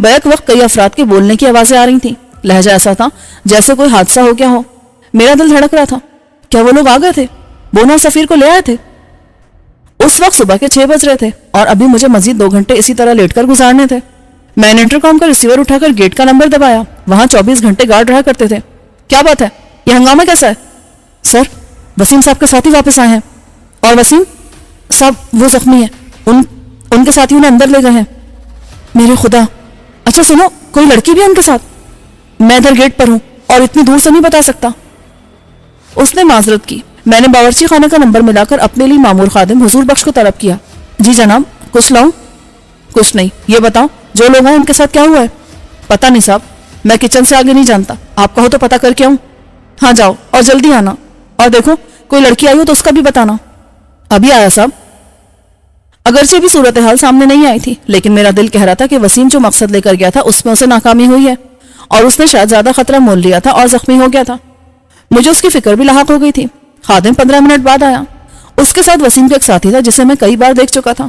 Back وقت کئی افراد کے بولنے کی آوازیں آ رہی تھیں. لہجہ ایسا تھا جیسے کوئی حادثہ ہو گیا ہو. میرا دل دھڑک رہا تھا. کیا وہ لوگ آ گئے تھے؟ بونا سفیر کو لے آئے تھے؟ اس وقت صبح کے 6 بج رہے تھے اور ابھی مجھے مزید 2 گھنٹے اسی طرح لیٹ کر گزارنے تھے. میں نے انٹرکام کا ریسیور اٹھا کر گیٹ کا نمبر دبایا. وہاں 24 گھنٹے گارڈ رہا کرتے تھے. کیا بات ہے؟ یہ ہنگامہ کیسا ہے؟ سر، وسیم صاحب کے ساتھی واپس آئے ہیں. اور وسیم صاحب وہ زخمی ہیں، ان کے ساتھیوں نے اندر لے گئے ہیں. میرے خدا! اچھا سنو، کوئی لڑکی بھی ہے ان کے ساتھ؟ میں ادھر گیٹ پر ہوں اور اتنی دور سے نہیں بتا سکتا. اس نے معذرت کی. میں نے باورچی خانے کا نمبر ملا کر اپنے لیے مامور خادم حضور بخش کو طلب کیا. جی جناب، کچھ لاؤں؟ کچھ نہیں. یہ بتاؤ جو لوگ ہیں ان کے ساتھ کیا ہوا ہے؟ پتہ نہیں صاحب، میں کچن سے آگے نہیں جانتا. آپ کہو تو پتہ کر کے آؤں. ہاں جاؤ اور جلدی آنا. اور دیکھو کوئی لڑکی آئی ہو تو اس کا بھی بتانا. ابھی آیا صاحب. اگرچہ بھی صورتحال سامنے نہیں آئی تھی لیکن میرا دل کہہ رہا تھا کہ وسیم جو مقصد لے کر گیا تھا اس میں اسے ناکامی ہوئی ہے اور اس نے شاید زیادہ خطرہ مول لیا تھا اور زخمی ہو گیا تھا. مجھے اس کی فکر بھی لاحق ہو گئی تھی. خادم 15 منٹ بعد آیا. اس کے ساتھ وسیم کا ایک ساتھی تھا جسے میں کئی بار دیکھ چکا تھا.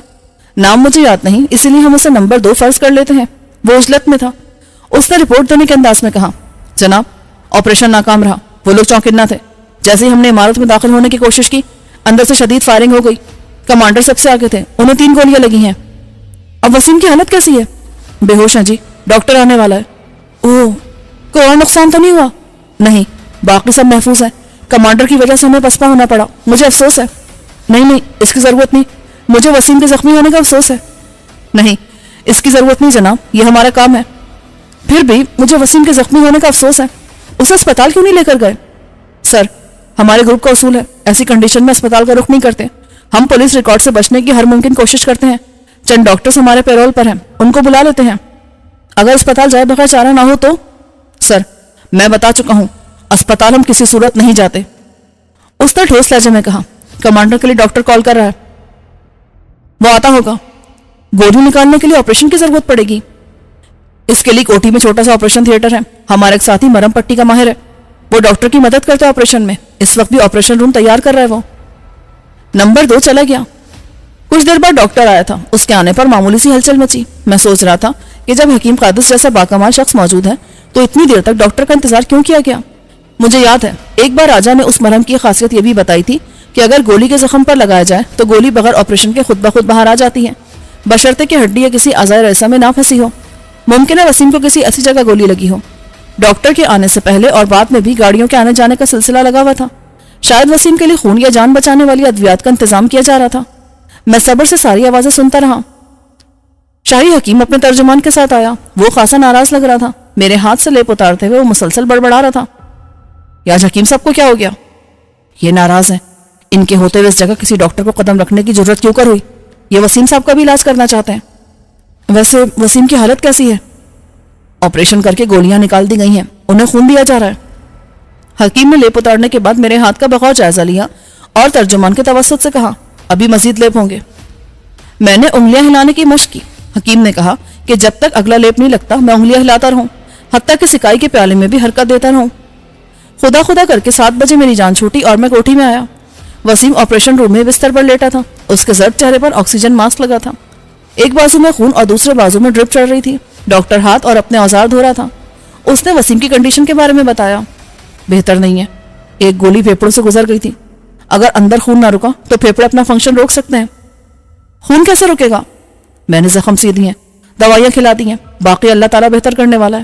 نام مجھے یاد نہیں، اسی لیے ہم اسے نمبر 2 فرض کر لیتے ہیں. وہ عجلت میں تھا. اس نے رپورٹ دینے کے انداز میں کہا، جناب آپریشن ناکام رہا. وہ لوگ چوکنا تھے. جیسے ہی ہم نے عمارت میں داخل ہونے کی کوشش کی اندر سے شدید فائرنگ ہو گئی. کمانڈر سب سے آگے تھے، انہیں 3 گولیاں لگی ہیں. اب وسیم کی حالت کیسی ہے؟ بے ہوش ہیں جی، ڈاکٹر آنے والا ہے. اوہ، کوئی اور نقصان تو نہیں ہوا؟ نہیں، باقی سب محفوظ ہیں. کمانڈر کی وجہ سے ہمیں پسپا ہونا پڑا، مجھے افسوس ہے. نہیں، اس کی ضرورت نہیں. مجھے وسیم کے زخمی ہونے کا افسوس ہے. نہیں، اس کی ضرورت نہیں جناب، یہ ہمارا کام ہے. پھر بھی مجھے وسیم کے زخمی ہونے کا افسوس ہے. اسے اسپتال کیوں نہیں لے کر گئے؟ سر، ہمارے گروپ کا اصول ہے ایسی کنڈیشن میں اسپتال کا رخ نہیں کرتے. ہم پولیس ریکارڈ سے بچنے کی ہر ممکن کوشش کرتے ہیں. چند ڈاکٹرز ہمارے پیرول پر ہیں، ان کو بلا لیتے ہیں. اگر اسپتال جائے بغیر چارہ نہ ہو تو؟ سر، میں بتا چکا ہوں، اسپتال ہم کسی صورت نہیں جاتے. اس نے ٹھوس لہجے میں کہا. کمانڈر کے لیے ڈاکٹر کال کر رہا ہے، وہ آتا ہوگا. گولی نکالنے کے لیے آپریشن کی ضرورت پڑے گی. اس کے لیے کوٹھی میں چھوٹا سا آپریشن تھیٹر ہے. ہمارا ایک ساتھی مرم پٹی کا ماہر ہے، وہ ڈاکٹر کی مدد کرتا ہے آپریشن میں. اس وقت بھی آپریشن روم تیار کر رہا ہے. وہ نمبر 2 چلا گیا. کچھ دیر بعد ڈاکٹر آیا تھا. اس کے آنے پر معمولی سی ہلچل مچی. میں سوچ رہا تھا کہ جب حکیم قادس جیسا باکمال شخص موجود ہے تو اتنی دیر تک ڈاکٹر کا انتظار کیوں کیا گیا؟ مجھے یاد ہے ایک بار راجا نے اس مرہم کی خاصیت یہ بھی بتائی تھی کہ اگر گولی کے زخم پر لگایا جائے تو گولی بغیر آپریشن کے خود بخود باہر آ جاتی ہے، بشرطے کہ ہڈی یا کسی اعضائے رئیسہ میں نہ پھنسی ہو. ممکن ہے وسیم کو کسی ایسی جگہ گولی لگی ہو. ڈاکٹر کے آنے سے پہلے اور بعد میں بھی گاڑیوں کے آنے جانے کا سلسلہ لگا ہوا تھا. شاید وسیم کے لیے خون یا جان بچانے والی ادویات کا انتظام کیا جا رہا تھا. میں صبر سے ساری آوازیں سنتا رہا. شاہی حکیم اپنے ترجمان کے ساتھ آیا. وہ خاصا ناراض لگ رہا تھا. میرے ہاتھ سے لیپ اتارتے ہوئے وہ مسلسل بڑبڑا رہا تھا. یاج حکیم صاحب کو کیا ہو گیا؟ یہ ناراض ہیں. ان کے ہوتے ہوئے اس جگہ کسی ڈاکٹر کو قدم رکھنے کی ضرورت کیوں کر ہوئی؟ یہ وسیم صاحب کا بھی علاج کرنا چاہتے ہیں. ویسے وسیم کی حالت کیسی ہے؟ آپریشن کر کے گولیاں نکال دی گئی ہیں، انہیں خون دیا جا رہا ہے. حکیم نے لیپ اتارنے کے بعد میرے ہاتھ کا بغور جائزہ لیا اور ترجمان کے توسط سے کہا، ابھی مزید لیپ ہوں گے. میں نے انگلیاں ہلانے کی مشق کی. حکیم نے کہا کہ جب تک اگلا لیپ نہیں لگتا میں انگلیاں ہلاتا رہوں، حتیٰ کہ سکائی کے پیالے میں بھی حرکت دیتا رہوں. خدا خدا کر کے 7 بجے میری جان چھوٹی اور میں کوٹھی میں آیا. وسیم آپریشن روم میں بستر پر لیٹا تھا. اس کے زرد چہرے پر آکسیجن ماسک لگا تھا. ایک بازو میں خون اور دوسرے بازو میں ڈرپ چڑھ رہی تھی. ڈاکٹر ہاتھ اور اپنے اوزار دھو رہا تھا. اس نے وسیم کی کنڈیشن کے بارے میں بتایا. بہتر نہیں ہے، ایک گولی پھیپڑوں سے گزر گئی تھی. اگر اندر خون نہ رکا تو پھیپڑے اپنا فنکشن روک سکتے ہیں. خون کیسے رکے گا؟ میں نے زخم سی دی ہیں، دوائیاں کھلا دی ہیں، باقی اللہ تعالیٰ بہتر کرنے والا ہے.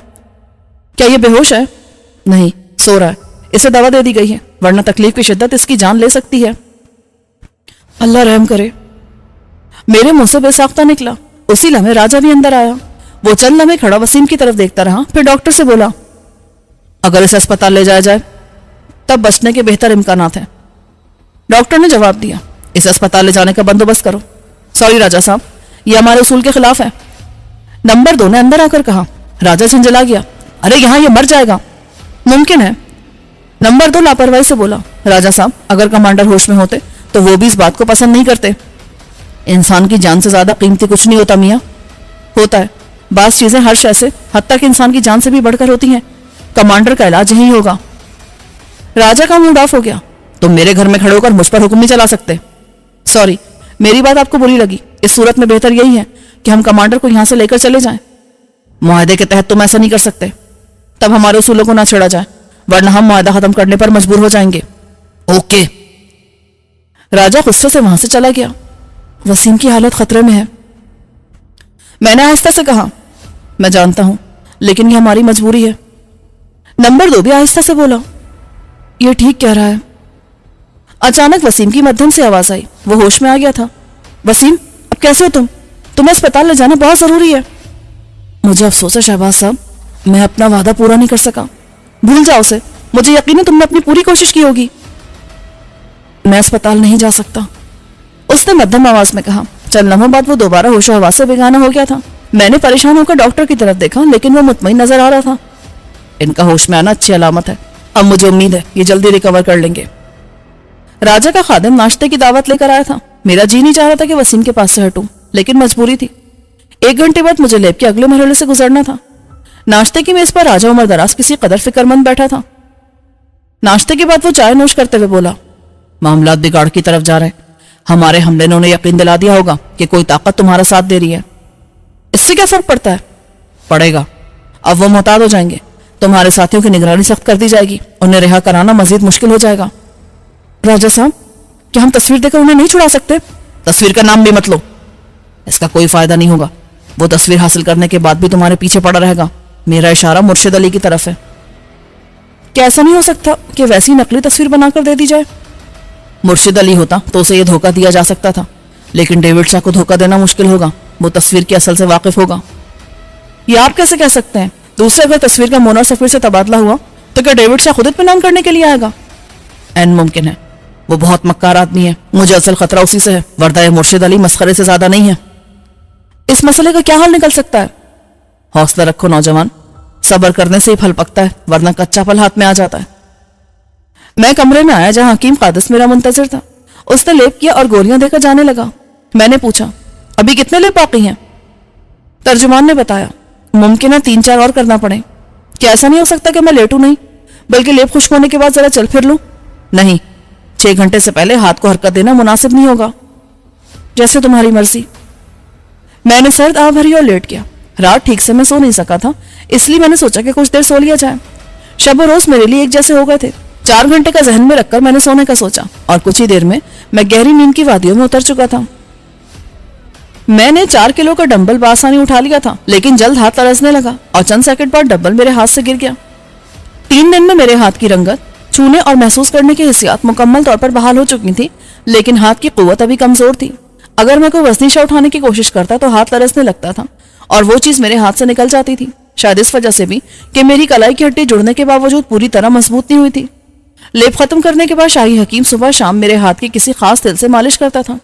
کیا یہ بے ہوش ہے؟ نہیں، سو رہا ہے. اسے دوا دے دی گئی ہے ورنہ تکلیف کی شدت اس کی جان لے سکتی ہے. اللہ رحم کرے. میرے منہ سے بے ساختہ نکلا. اسی لمحے راجا بھی اندر آیا. وہ چند لمحے کھڑا وسیم کی طرف دیکھتا رہا، پھر ڈاکٹر سے بولا، اگر اسے اسپتال لے جایا جائے تب بچنے کے بہتر امکانات ہیں. ڈاکٹر نے جواب دیا، اسے اسپتال لے جانے کا بندوبست کرو. سوری راجا صاحب، یہ ہمارے اصول کے خلاف ہے. نمبر 2 نے اندر آ کر کہا. راجا جھنجھلا گیا. ارے یہاں یہ مر جائے گا. ممکن ہے. نمبر 2 لاپرواہی سے بولا، راجا صاحب اگر کمانڈر ہوش میں ہوتے تو وہ بھی اس بات کو پسند نہیں کرتے. انسان کی جان سے زیادہ قیمتی کچھ نہیں ہوتا میاں. ہوتا ہے، بعض چیزیں ہر شے سے حتیٰ کہ انسان کی جان سے بھی بڑھ کر ہوتی ہیں. کمانڈر کا علاج یہی ہوگا. راجا کا موڈ آف ہو گیا. تم میرے گھر میں کھڑے ہو کر مجھ پر حکم نہیں چلا سکتے. سوری، میری بات آپ کو بری لگی. اس صورت میں بہتر یہی ہے کہ ہم کمانڈر کو یہاں سے لے کر چلے جائیں. معاہدے کے تحت تم ایسا نہیں کر سکتے. تب ہمارے اصولوں کو نہ چھیڑا جائے ورنہ ہم معاہدہ ختم کرنے پر مجبور ہو جائیں گے. اوکے. راجہ غصے سے وہاں سے چلا گیا. وسیم کی حالت خطرے میں ہے. میں نے آہستہ سے کہا, میں جانتا ہوں لیکن یہ ہماری مجبوری ہے. نمبر 2 بھی آہستہ سے بولا, یہ ٹھیک کہہ رہا ہے. اچانک وسیم کی مدھم سے آواز آئی. وہ ہوش میں آ گیا تھا. وسیم, اب کیسے ہو تم؟ تمہیں اسپتال لے جانا بہت ضروری ہے. مجھے افسوس ہے شہباز صاحب, میں اپنا وعدہ پورا نہیں کر سکا. بھول جاؤ اسے, مجھے یقین ہے تم نے اپنی پوری کوشش کی ہوگی. میں اسپتال نہیں جا سکتا, اس نے مدھم آواز میں کہا. چند لمحوں بعد وہ دوبارہ ہوش و حواس سے بیگانہ ہو گیا تھا. میں نے پریشان ہو کر ڈاکٹر کی طرف دیکھا لیکن وہ مطمئن نظر آ رہا تھا. ان کا ہوش میں آنا اچھی علامت ہے. اب مجھے امید ہے یہ جلدی ریکور کر لیں گے. راجہ کا خادم ناشتے کی دعوت لے کر آیا تھا. میرا جی نہیں چاہ رہا تھا کہ وسیم کے پاس سے ہٹوں لیکن مجبوری تھی. 1 گھنٹے بعد مجھے لیب کے اگلے مرحلے سے گزرنا تھا. ناشتے کی میز پر راجہ عمر دراز کسی قدر فکر مند بیٹھا تھا. ناشتے کے بعد وہ چائے نوش کرتے ہوئے بولا, معاملات بگاڑ کی طرف جا رہے ہیں. ہمارے حملے نے انہیں یقین دلا دیا ہوگا کہ کوئی طاقت تمہارا ساتھ دے رہی ہے. اس سے کیا فرق پڑتا ہے؟ پڑے گا. اب وہ محتاط ہو جائیں گے. تمہارے ساتھیوں کی نگرانی سخت کر دی جائے گی. انہیں رہا کرانا مزید مشکل ہو جائے گا. راجہ صاحب, کیا ہم تصویر دے کر انہیں نہیں چھڑا سکتے؟ تصویر کا نام بھی مت لو, اس کا کوئی فائدہ نہیں ہوگا. وہ تصویر حاصل کرنے کے بعد بھی تمہارے پیچھے پڑا رہے گا. میرا اشارہ مرشد علی کی طرف ہے. کیا ایسا نہیں ہو سکتا کہ ویسی نقلی تصویر بنا کر دے دی جائے؟ مرشد علی ہوتا تو اسے یہ دھوکہ دیا جا سکتا تھا, لیکن ڈیوڈ شاہ کو دھوکہ دینا مشکل ہوگا. وہ تصویر کی اصل سے واقف ہوگا. یہ آپ کیسے کہہ سکتے ہیں؟ دوسرے اگر تصویر کا مونر سفیر سے تبادلہ ہوا تو کیا ڈیوڈ شاہ خود اطمینان کرنے کے لیے آئے گا؟ این ممکن ہے. وہ بہت مکار آدمی ہے. مجھے اصل خطرہ اسی سے ہے, ورنہ یہ مرشد علی مسخرے سے زیادہ نہیں ہے. اس مسئلے کا کیا حل نکل سکتا ہے؟ حوصلہ رکھو نوجوان, صبر کرنے سے ہی پھل پکتا ہے ورنہ کچا پھل ہاتھ میں آ جاتا ہے. میں کمرے میں آیا جہاں حکیم قادس میرا منتظر تھا. اس نے لیپ کیا اور گولیاں دے کر جانے لگا. میں نے پوچھا, ابھی کتنے لیپ باقی ہیں؟ ترجمان نے بتایا, ممکن ہے 3-4 اور کرنا پڑے. کیا ایسا نہیں ہو سکتا کہ میں لیٹوں نہیں بلکہ لیپ خشک ہونے کے بعد ذرا چل پھر لوں؟ نہیں, 6 گھنٹے سے پہلے ہاتھ کو حرکت دینا مناسب نہیں ہوگا. جیسے تمہاری مرضی. میں نے سرد آہ بھری اور لیٹ گیا. رات ٹھیک سے میں سو نہیں سکا تھا, اس لیے میں نے سوچا کہ کچھ دیر سو لیا جائے. شب و روز میرے لیے ایک جیسے ہو گئے تھے. 4 گھنٹے کا ذہن میں رکھ کر میں نے سونے کا سوچا اور کچھ ہی دیر میں گہری نیند کی وادیوں میں اتر چکا تھا. میں نے 4 کلو کا ڈمبل بآسانی اٹھا لیا تھا لیکن جلد ہاتھ لرزنے لگا اور چند سیکنڈ بعد ڈمبل میرے ہاتھ سے گر گیا. 3 دن میں میرے ہاتھ کی رنگت, چھونے اور محسوس کرنے کی حسیات مکمل طور پر بحال ہو چکی تھی, لیکن ہاتھ کی قوت ابھی کمزور تھی. اگر میں کوئی وزنی شے اٹھانے کی کوشش کرتا تو ہاتھ لرزنے لگتا تھا اور وہ چیز میرے ہاتھ سے نکل جاتی تھی. شاید اس وجہ سے بھی کہ میری کلائی کی ہڈی جڑنے کے باوجود پوری طرح مضبوط نہیں ہوئی تھی. لیپ ختم کرنے کے بعد شاہی حکیم صبح شام میرے ہاتھ کی کسی خاص تیل سے مالش کرتا تھا.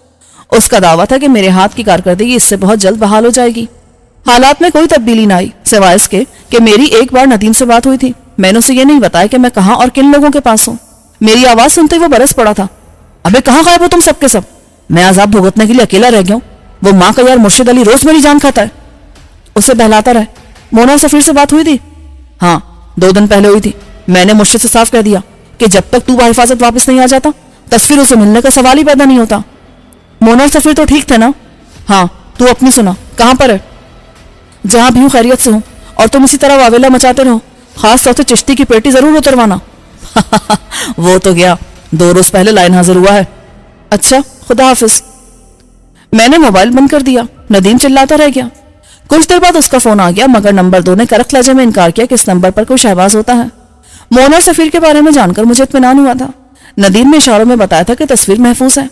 اس کا دعویٰ تھا کہ میرے ہاتھ کی کارکردگی اس سے بہت جلد بحال ہو جائے گی. حالات میں کوئی تبدیلی نہ آئی سوائے اس کے کہ میری ایک بار ندیم سے بات ہوئی تھی. میں نے اسے یہ نہیں بتایا کہ میں کہاں اور کن لوگوں کے پاس ہوں. میری آواز سنتے وہ برس پڑا تھا. ابے کہاں غائب ہو تم سب کے سب؟ میں عذاب بھگتنے کے لیے اکیلا رہ گیا ہوں. وہ ماں کا یار مرشد علی روز میری جان کھاتا ہے. اسے بہلاتا رہے. مونا سفیر سے بات ہوئی تھی؟ ہاں, 2 دن پہلے ہوئی تھی. میں نے مرشد سے صاف کہہ دیا کہ جب تک تو بحفاظت واپس نہیں آ جاتا تصویر سے ملنے کا سوال ہی پیدا نہیں ہوتا. مونا سفیر تو ٹھیک تھے نا؟ ہاں. تو اپنی سنا, کہاں پر ہے؟ جہاں بھی ہوں خیریت سے ہوں, اور تم اسی طرح واویلا مچاتے رہو. خاص طور سے چشتی کی پیٹی ضرور اتروانا. وہ تو گیا, 2 روز پہلے لائن حاضر ہوا ہے. اچھا, خدا حافظ. میں نے موبائل بند کر دیا. ندیم چلاتا رہ گیا. کچھ دیر بعد اس کا فون آ گیا مگر نمبر 2 نے کرخ لہجے میں انکار کیا کہ اس نمبر پر کوئی شہباز ہوتا ہے. مونر سفیر کے بارے میں جان کر مجھے اطمینان ہوا تھا. ندیم نے اشاروں میں بتایا تھا کہ تصویر محفوظ ہے.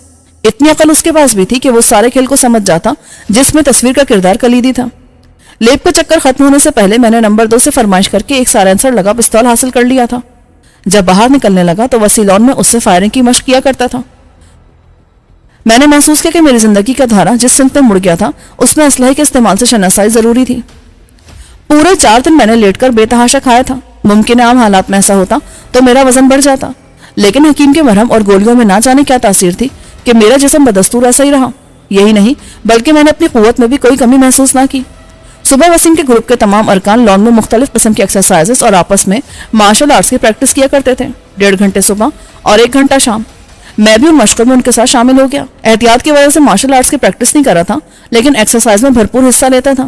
اتنی عقل اس کے پاس بھی تھی کہ وہ سارے کھیل کو سمجھ جاتا جس میں تصویر کا کردار کلیدی تھا. لیپ کا چکر ختم ہونے سے پہلے میں نے نمبر 2 سے فرمائش کر کے ایک سائلنسر لگا پستول حاصل کر لیا تھا. جب باہر نکلنے لگا تو وسیلون میں اس سے فائرنگ کی مشق کیا کرتا تھا. میں نے محسوس کیا کہ میری زندگی کا دھارا جس سمت میں مڑ گیا تھا اس میں اسلحے کے استعمال سے شناسائی ضروری تھی. پورے 4 دن میں نے لیٹ کر بے تحاشا کھایا تھا. ممکن ہے عام حالات میں ایسا ہوتا تو میرا وزن بڑھ جاتا, لیکن حکیم کے مرہم اور گولیوں میں نہ جانے کیا تاثیر تھی کہ میرا جسم بدستور ایسا ہی رہا. یہی نہیں بلکہ میں نے اپنی قوت میں بھی کوئی کمی محسوس نہ کی. صبح وسیم کے گروپ کے تمام ارکان لان میں مختلف قسم کی ایکسرسائزز اور آپس میں مارشل آرٹس کی پریکٹس کیا کرتے تھے. 1.5 گھنٹے صبح اور 1 گھنٹہ شام. میں بھی ان مشقوں میں ان کے ساتھ شامل ہو گیا. احتیاط کی وجہ سے مارشل آرٹس کی پریکٹس نہیں کر رہا تھا لیکن ایکسرسائز میں بھرپور حصہ لیتا تھا.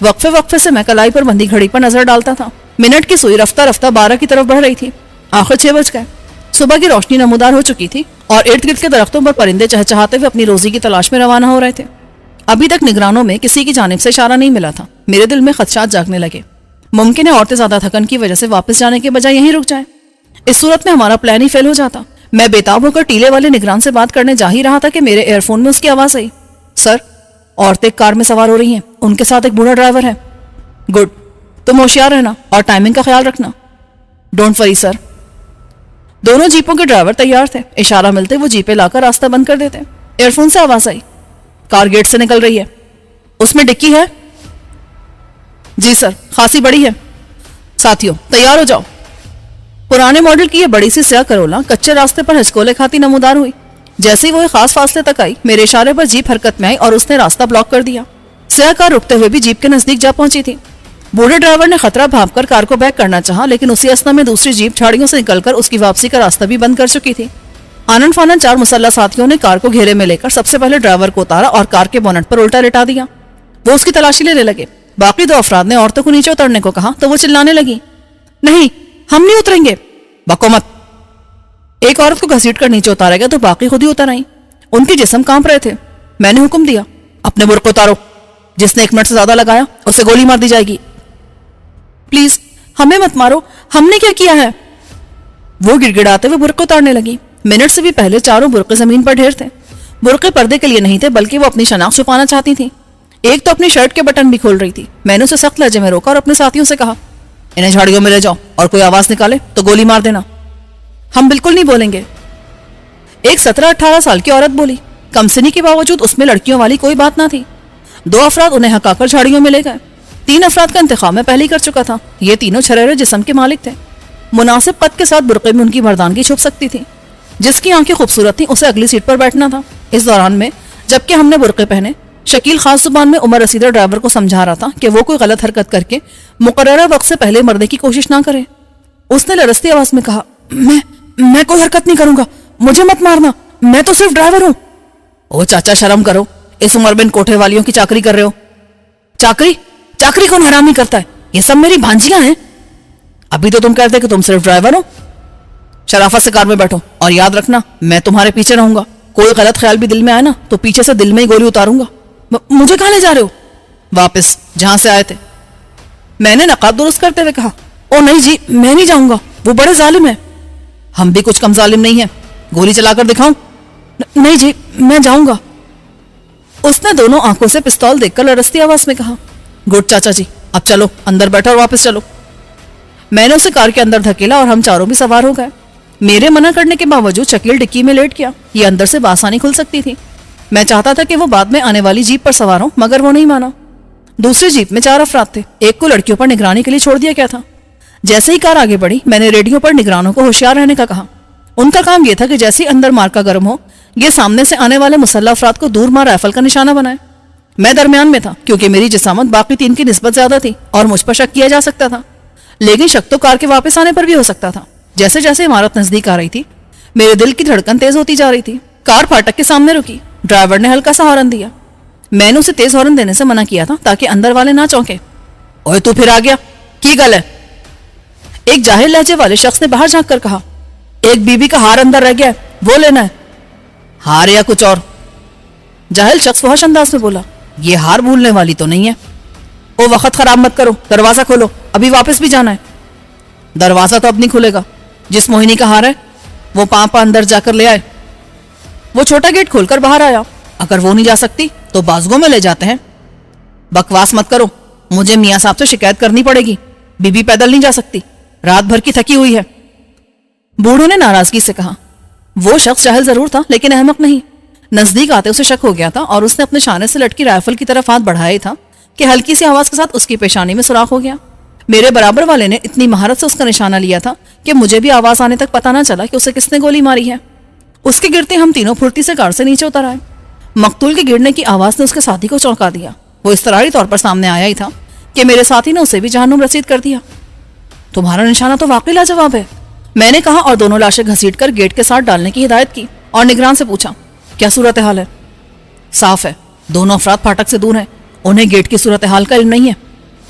وقفے وقفے سے میں کلائی پر بندھی گھڑی پر نظر ڈالتا تھا. منٹ کی سوئی رفتہ رفتہ 12 کی طرف بڑھ رہی تھی. آخر 6 بج گئے. صبح کی روشنی نمودار ہو چکی تھی اور ارد گرد کے درختوں پر پرندے چہچہاتے ہوئے اپنی روزی کی تلاش میں روانہ ہو رہے تھے. ابھی تک نگرانوں میں کسی کی جانب سے اشارہ نہیں ملا تھا. میرے دل میں خدشات جاگنے لگے. ممکن ہے عورتیں زیادہ تھکن کی وجہ سے واپس جانے کے بجائے یہیں رک جائیں. اس صورت میں ہمارا پلان ہی فیل ہو جاتا. میں بےتاب ہو کر ٹیلے والے نگران سے بات کرنے جا ہی رہا تھا کہ میرے ایئر فون میں اس کی آواز آئی. سر، عورتیں کار میں سوار ہو رہی ہیں، ان کے ساتھ ایک بوڑھا ڈرائیور ہے. گڈ، تم ہوشیار رہنا اور ٹائمنگ کا خیال رکھنا. ڈونٹ وری سر. دونوں جیپوں کے ڈرائیور تیار تھے. اشارہ ملتے وہ جیپیں لا کر راستہ بند کر دیتے. ایئر فون سے آواز آئی. کار گیٹ سے نکل رہی ہے. اس میں ڈکی ہے؟ جی سر، خاصی بڑی ہے. ساتھیوں تیار ہو جاؤ. پرانے ماڈل کی یہ بڑی سی سیاہ کرولا کچے راستے پر ہچکولے کھاتی نمودار ہوئی. جیسے ہی وہ ایک خاص فاصلے تک آئی، میرے اشارے پر جیپ حرکت میں آئی اور اس نے راستہ بلاک کر دیا. سیاہ کار رکتے ہوئے بھی جیپ کے نزدیک جا پہنچی تھی. بوڑھے ڈرائیور نے خطرہ بھانپ کر کار کو بیک کرنا چاہا، لیکن اسی اثنا میں دوسری جیپ جھاڑیوں سے نکل کر اس کی واپسی کا راستہ بھی بند کر چکی تھی. آنن فانن 4 مسلح ساتھیوں نے کار کو گھیرے میں لے کر سب سے پہلے ڈرائیور کو اتارا اور کار کے بونٹ پر الٹا لٹا دیا. وہ اس کی تلاشی لینے لگے. باقی 2 افراد نے عورتوں کو نیچے اترنے کو کہا تو وہ چلانے لگی. نہیں، ہم نہیں اتریں گے. بکو مت. ایک عورت کو گھسیٹ کر نیچے اتارا گیا تو باقی خود ہی اتر آئیں. ان کے جسم کانپ رہے تھے. میں نے حکم دیا، اپنے برقع اتارو. جس نے 1 منٹ سے زیادہ لگایا اسے گولی مار دی جائے گی. پلیز ہمیں مت مارو، ہم نے کیا کیا ہے؟ وہ گڑ گڑاتے ہوئے برقع اتارنے لگی. منٹ سے بھی پہلے چاروں برقع زمین پر ڈھیر تھے. برقع پردے کے لیے نہیں تھے بلکہ وہ اپنی شناخت چھپانا چاہتی تھی. ایک تو اپنی شرٹ کے بٹن بھی کھول رہی تھی. میں نے اسے سخت لہجے میں روکا اور اپنے ساتھیوں سے کہا، انہیں جھاڑیوں میں لے جاؤ اور کوئی آواز نکالے تو گولی مار دینا. ہم بالکل نہیں بولیں گے. ایک 17-18 سال کی عورت بولی. کم سنی کے باوجود اس میں لڑکیوں والی کوئی بات نہ تھی. 2 افراد انہیں ہکا کر جھاڑیوں میں لے گئے. 3 افراد کا انتخاب میں پہلے ہی کر چکا تھا. یہ تینوں چھریرے جسم کے مالک تھے. مناسب قد کے ساتھ برقعے میں ان کی مردانگی چھپ سکتی تھی. جس کی آنکھیں خوبصورت تھیں اسے اگلی سیٹ پر بیٹھنا تھا. اس دوران میں جبکہ ہم نے برقعے پہنے، شکیل خاص زبان میں عمر رسیدہ ڈرائیور کو سمجھا رہا تھا کہ وہ کوئی غلط حرکت کر کے مقررہ وقت سے پہلے مرنے کی کوشش نہ کرے. اس نے لرزتی آواز میں کہا، میں کوئی حرکت نہیں کروں گا، مجھے مت مارنا، میں تو صرف ڈرائیور ہوں. او چاچا شرم کرو، اس عمر میں ان کوٹھے والیوں کی چاکری کر رہے ہو. چاکری کون حرامی کرتا ہے؟ یہ سب میری بھانجیاں ہیں. ابھی تو تم کہتے کہ تم صرف ڈرائیور ہو. شرافت سے کار میں بیٹھو اور یاد رکھنا میں تمہارے پیچھے رہوں گا. کوئی غلط خیال بھی دل میں آئے نا تو پیچھے سے دل میں ہی گولی اتاروں گا. مجھے کہاں لے جا رہے ہو؟ واپس جہاں سے آئے تھے. میں نے نقاب درست کرتے ہوئے کہا، او نہیں جی، میں نہیں جاؤں گا، وہ بڑے ظالم ہیں. ہم بھی کچھ کم ظالم نہیں ہیں. گولی چلا کر دکھاؤں؟ نہیں جی، میں جاؤں گا. اس نے دونوں آنکھوں سے پستول دیکھ کر لرزتی آواز میں کہا، گڈ چاچا جی، اب چلو اندر بیٹھو اور واپس چلو. میں نے اسے کار کے اندر دھکیلا اور ہم چاروں بھی سوار ہو گئے. میرے منع کرنے کے باوجود شکیل ڈکی میں لیٹ گیا. یہ اندر سے بآسانی کھل سکتی تھی. میں چاہتا تھا کہ وہ بعد میں آنے والی جیپ پر سوار ہوں، مگر وہ نہیں مانا. دوسری جیپ میں 4 افراد تھے. ایک کو لڑکیوں پر نگرانی کے لیے چھوڑ دیا گیا تھا. جیسے ہی کار آگے بڑھی میں نے ریڈیو پر نگرانوں کو ہوشیار رہنے کا کہا. ان کا کام یہ تھا کہ جیسے ہی اندر مارکا گرم ہو، یہ سامنے سے آنے والے مسلح افراد کو دور مار رائفل کا نشانہ بنائے. میں درمیان میں تھا کیونکہ میری جسامت باقی 3 کی نسبت زیادہ تھی اور مجھ پر شک کیا جا سکتا تھا. لیکن شک تو کار کے واپس آنے پر بھی ہو سکتا تھا. جیسے جیسے عمارت نزدیک آ رہی تھی میرے دل کی دھڑکن تیز ہوتی جا رہی تھی. کار پھاٹک کے سامنے رکی. ڈرائیور نے ہلکا سا ہارن دیا. میں نے اسے تیز ہارن دینے سے منع کیا تھا تاکہ اندر والے نہ چونکے. اوئے تو پھر آ گیا، کی گل ہے؟ ایک جاہل لہجے والے شخص نے باہر جھانک کر کہا، ایک بی بی کا ہار اندر رہ گیا ہے، وہ لینا ہے. ہار یا کچھ اور؟ جاہل شخص فحش انداز میں بولا، یہ ہار بھولنے والی تو نہیں ہے. او وقت خراب مت کرو، دروازہ کھولو، ابھی واپس بھی جانا ہے. دروازہ تو اب نہیں کھلے گا. جس موہنی کا ہار ہے وہ پاپا اندر جا کر لے آئے. وہ چھوٹا گیٹ کھول کر باہر آیا. اگر وہ نہیں جا سکتی تو بازگوں میں لے جاتے ہیں. بکواس مت کرو، مجھے میاں صاحب سے شکایت کرنی پڑے گی. بی بی پیدل نہیں جا سکتی، رات بھر کی تھکی ہوئی ہے. بوڑھوں نے ناراضگی سے کہا. وہ شخص جاہل ضرور تھا لیکن احمق نہیں. نزدیک آتے اسے شک ہو گیا تھا اور اس نے اپنے شانے سے لٹکی رائفل کی طرف ہاتھ بڑھایا ہی تھا کہ ہلکی سی آواز کے ساتھ اس کی پیشانی میں سوراخ ہو گیا. میرے برابر والے نے اتنی مہارت سے اس کا نشانہ لیا تھا کہ مجھے بھی آواز آنے تک پتہ نہ چلا کہ اسے کس نے گولی ماری ہے. اس کے گرتے ہم تینوں پھرتی سے کار سے نیچے اتر آئے. مقتول کے گرنے کی آواز نے اس کے ساتھی کو چونکا دیا. وہ اضطراری طور پر سامنے آیا ہی تھا کہ میرے ساتھی نے اسے بھی جہنم رسید کر دیا. تمہارا نشانہ تو واقعی لاجواب ہے، میں نے کہا اور دونوں لاشیں گھسیٹ کر گیٹ کے ساتھ ڈالنے کی ہدایت کی اور نگران سے پوچھا، کیا صورتحال ہے؟ صاف ہے، دونوں افراد پھاٹک سے دور ہیں، انہیں گیٹ کی صورتحال کا علم نہیں ہے.